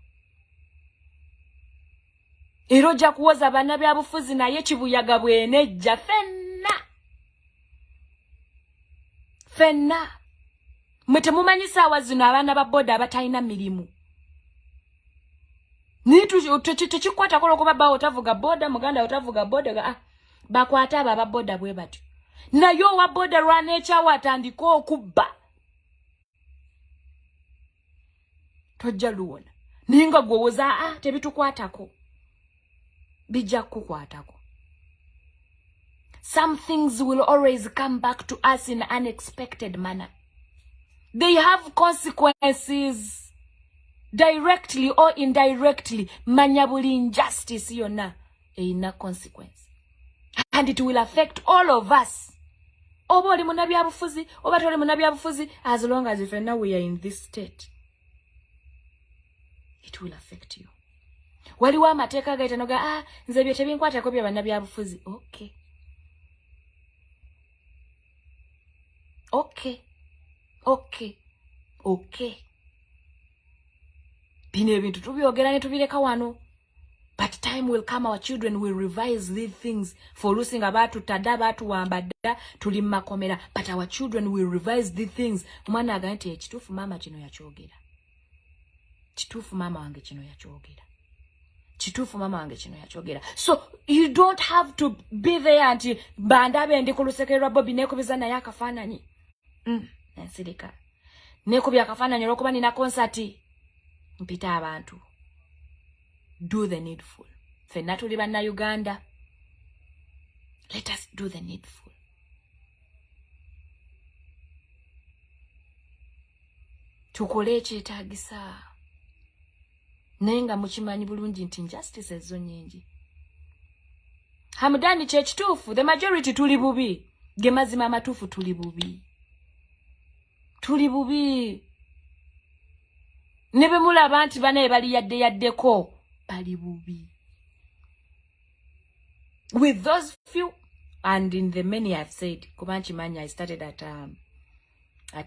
Eroja kuwoza bana byabufuzi naye kibuyaga bwenejja fenna. Mwete mumanyi saawa zino abaana ba boda abatayina mirimu. Nitu tekikwata kola kuba ba otavuga boda muganda otavuga boda bakwata aba boda bwe batyo. Nayo wa boda rwanecha watandiko okubba. Tojja luwona. Ninga gwowoza tebitukwatako. Bijja kukwatako. Some things will always come back to us in an unexpected manner. They have consequences. Directly or indirectly, manyabuli injustice yona eina consequence. And it will affect all of us. Oba oli munabi abufuzi, oba toli munabi abufuzi, as long as if now we are in this state, it will affect you. Waliwo amateeka gaitanoga, nze bye tebinkwatako bya banabi abufuzi. Okay. Okay. Okay. Okay. Bine ebintu tubyogera ne tubireka wano. But time will come, our children will revise these things. For losing abatu tada batu wambada tulimakomera. But our children will revise these things. Mwana agante chitufu mama chino ya chogera. Chitufu mama wange chino ya chogera. Chitufu mama wange chino ya chogera. So you don't have to be there until bandabe ndi kulusekerwa bobi neko bizana yakafananyi. Nsilika. Neko byakafananyi lokuba nina concert. Mpita abantu. Do the needful. Fenna tuli bana Uganda. Let us do the needful. Tukole ekyetaagisa. Nenga mukimanyi bulungi nti injustice ezo nyingi. Hamdani kyekituufu, the majority tuli bubi. Ge mazima amatuufu tuli bubi. Tuli bubi. Nebe mulaba nti banaye bali yaddeko bali bubi. With those few, and in the many I've said, Kubanchi Manya, I started at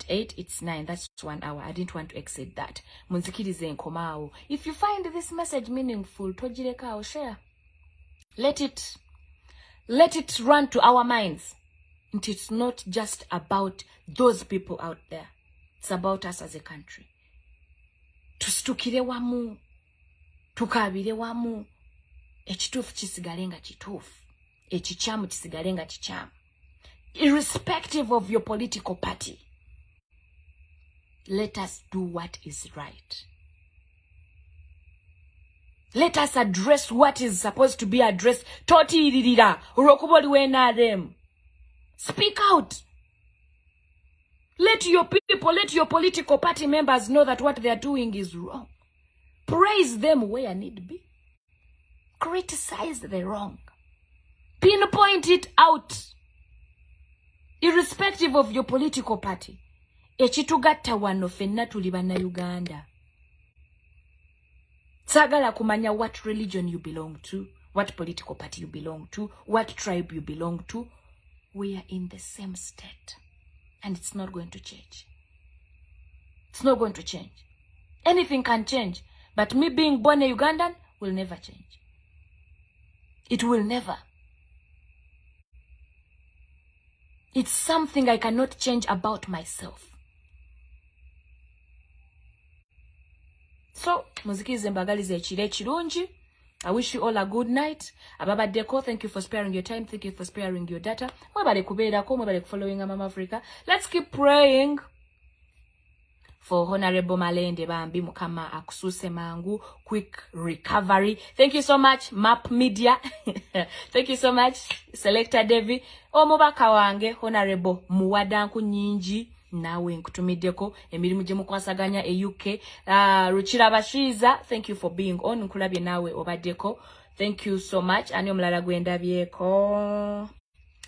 8, it's 9, that's 1 hour. I didn't want to exceed that. Munzikirize nkomao. If you find this message meaningful, tojireka share. Let it run to our minds. And it's not just about those people out there. It's about us as a country. Tustukire wamu. Tukabire wamu. Ekitufu kisigalenga kitufu. Echichamu kisigalenga chichamu. Irrespective of your political party. Let us do what is right. Let us address what is supposed to be addressed. Toti iririra. Urokuboli wena them. Speak out. Let your people, let your political party members know that what they are doing is wrong. Praise them where need be. Criticize the wrong. Pinpoint it out. Irrespective of your political party. Echitugatta wano fenna tuli banna Uganda. Sagala kumanya what religion you belong to, what political party you belong to, what tribe you belong to. We are in the same state. And it's not going to change. It's not going to change. Anything can change. But me being born a Ugandan will never change. It will never. It's something I cannot change about myself. So, muzikize mbagalize ekire kirungi. I wish you all a good night. Ababaddeko, thank you for sparing your time. Thank you for sparing your data. Mwebale kubeerako, mwebale following Maamafrica. Let's keep praying for Honorable Malende Bambi Mukama akususe mangu. Quick recovery. Thank you so much, Map Media. Thank you so much, Selector Devi. Omubaka wange, Honorable Muwadanku Nyingi. Nawe nkutumiddeko emirimu gye mukwasaganya UK. Ruchira Bashiza, thank you for being on. Nkulabye nawe obaddeko. Thank you so much. Ani omulala gwendabyeko.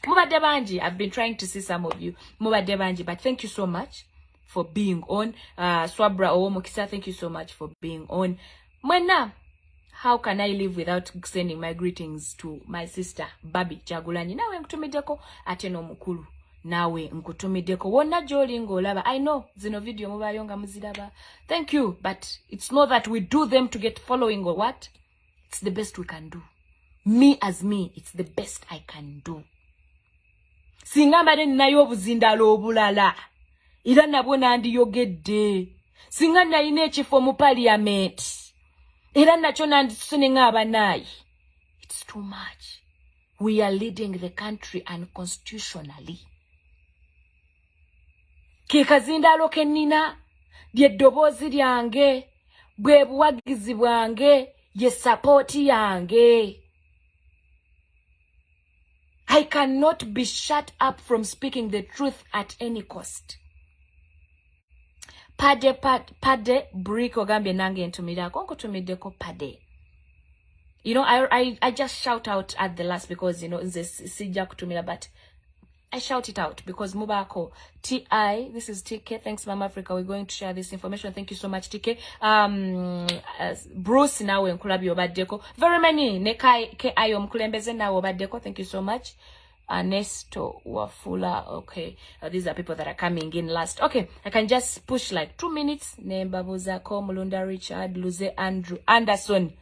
Mubadde bangi. I've been trying to see some of you. Mubadde bangi, but thank you so much for being on. Swabra Owomukisa, thank you so much for being on. Mwena, how can I live without sending my greetings to my sister Babi Chagulanyi? Nawe nkutumiddeko ate n'omukulu. Nawe nkutumiddeko wonna gy'oli ng'olaba. I know zino video mubayo nga muziraba. Thank you, but it's not that we do them to get following or what. It's the best we can do. Me as me, it's the best I can do. Singa mbadde ninayo obuzindalo obulala era nabwo nandiyogedde. Singa nalina ekifo mu parliament era nakyo nandisune ng'abanayi. It's too much. We are leading the country unconstitutionally. Kekazindalo kenina lye ddoboozi lyange, bwe buwagizi bwange, ye support yange. I cannot be shut up from speaking the truth at any cost. Pade brick ogambye nange ntumirako nkutumiddeko pade. You know, I just shout out at the last because, you know, sijja kutumira, but I shout it out because Mubako, T.I, this is T.K. Thanks, Maamafrica. We're going to share this information. Thank you so much, T.K. Bruce, nawe nkulabi obaddeko. Very many. Nekai K.I. omkulembeze nawe obaddeko. Thank you so much. Ernesto Wafula. Okay. These are people that are coming in last. Okay. I can just push like 2 minutes. Nembabuzako, Mulunda Richard, Luze Andrew, Anderson.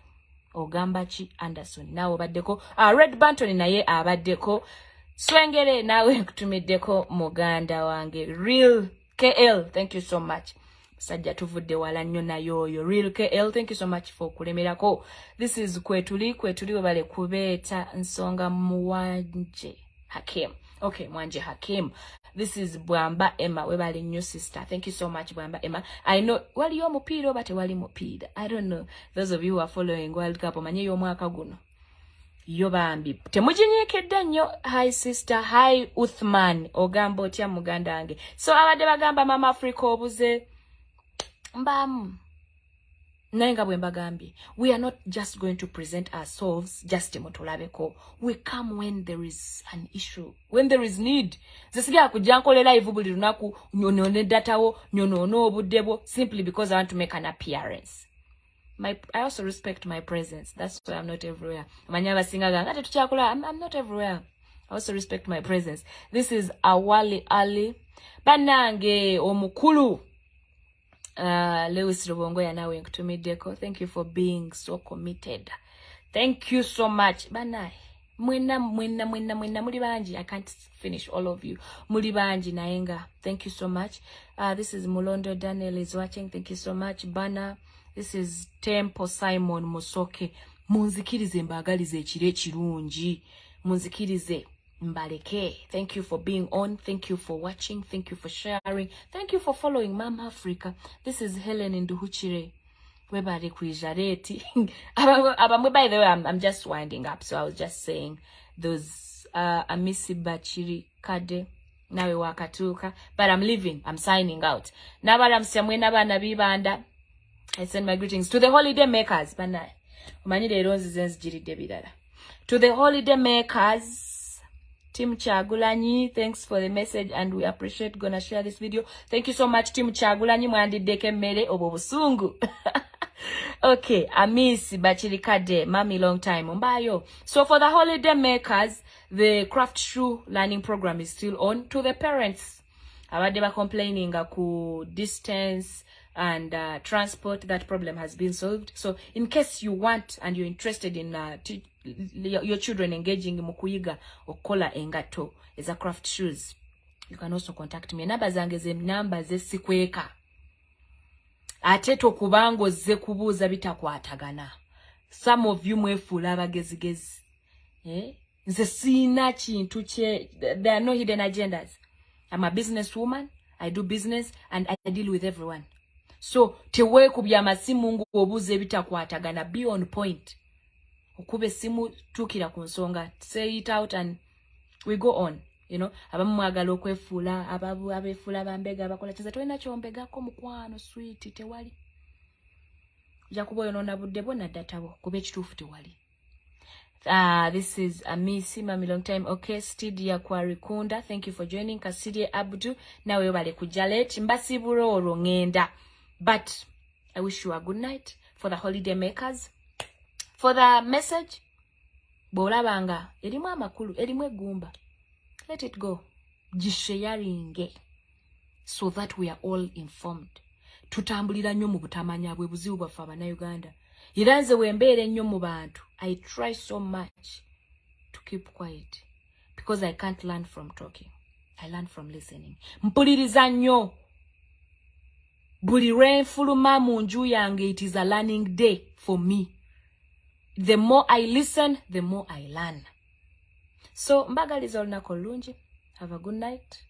Ogambachi Anderson. Nawe obaddeko. Red Banton naye abaddeko. Swengere nawe kutumiddeko muganda wange. Real KL, thank you so much. Sajja tuvudde wala nnyo nayo yo. Real KL, thank you so much for kulemerako. This is kwetuli webale kubeeta nsonga Mwanje Hakim. Okay, Mwanje Hakim. This is Bwamba Emma, webale nnyo sister. Thank you so much, Bwamba Emma. I know wali yo mupiira but wali mupiira. I don't know. Those of you who are following World Cup omanye yo mwaka guno. Yobambi temujinyekedde nnyo. Hi sister, hi Uthman ogamba otya muganda wange. So abadde bagamba Maamafrica obuze mbamu naye nga bwe mbagambye, we are not just going to present ourselves just mutulabeko. We come when there is an issue, when there is need. Zesiga kujja nkole live buli lunaku nyonoone datawo nyonoone obuddebo simply because I want to make an appearance. I also respect my presence. That's why I'm not everywhere. I'm not everywhere. I also respect my presence. This is Awali Ali. Banange omukulu. Lewis Rubongo ya nawe nkutumiddeko. Thank you for being so committed. Thank you so much. Banai. Mwena muli banji. I can't finish all of you. Muli banji naenga. Thank you so much. This is Mulondo Daniel is watching. Thank you so much. Bana. This is Tempo Simon Musoke. Munzikirize mbagalize ekire kirungi. Munzikirize mbaleke. Thank you for being on. Thank you for watching. Thank you for sharing. Thank you for following Maamafrica. This is Helen Nduhuchire. webali kuijareti. Abamwe, by the way, I'm just winding up, so I was just saying those amisi bachiri kade nawe wakatuka, but I'm leaving, I'm signing out. Nabara msiamwe nabana bibanda. I send my greetings to the holiday makers. Bana umanyire ronzi zenzijiride bidala. To the holiday makers, Team Chagulanyi, thanks for the message and we appreciate gonna share this video. Thank you so much, Team Chagulanyi. Mwandi deke mele obobusungu. Okay, Amisi Bachirikade, Mami long time. Mbayo. So for the holiday makers, the craft shoe learning program is still on. To the parents, abadeba complaining ku distance and transport, that problem has been solved. So in case you want and you're interested in your children engaging in mukuyiga okola engato as a craft shoes, you can also contact me. Namba zange ze namba ze sikweka. Ateto kubango ze kubuza bitakwatagana. Some of you mwefula abagezigezi. Nze sina chintu che, there are no hidden agendas. I'm a businesswoman, I do business and I deal with everyone. So tewe kubya masimu ngu obuze bitakwatagana, be on point. Ukube simu tukira kunsonga, say it out and we go on. You know, abamu mwagala okwefula, abefula bambega abakola chiza toina chombega ko mukwano sweet tewali. Jakubo yonona budde bona databo kube kitufu tewali. This is Amisi Mami long time. Okay, Stidia Kwarikunda, thank you for joining. Kasidi Abdu, na webale kujalet mbasi buroro ngenda. But I wish you a good night for the holiday makers. For the message, bolabanga erimu amakulu erimu egumba. Let it go. Jisharinge. So that we are all informed. Tutambulira nnyo mu butamanya bwe buzibu bwaffe Abannayuganda. Iranze wembere nnyo mu bantu. I try so much to keep quiet. Because I can't learn from talking. I learn from listening. Mpuliriza nnyo. Buli lwenfuluma mu nju yange, it is a learning day for me. The more I listen, the more I learn. So, mbagaliza olunaku olungi. Have a good night.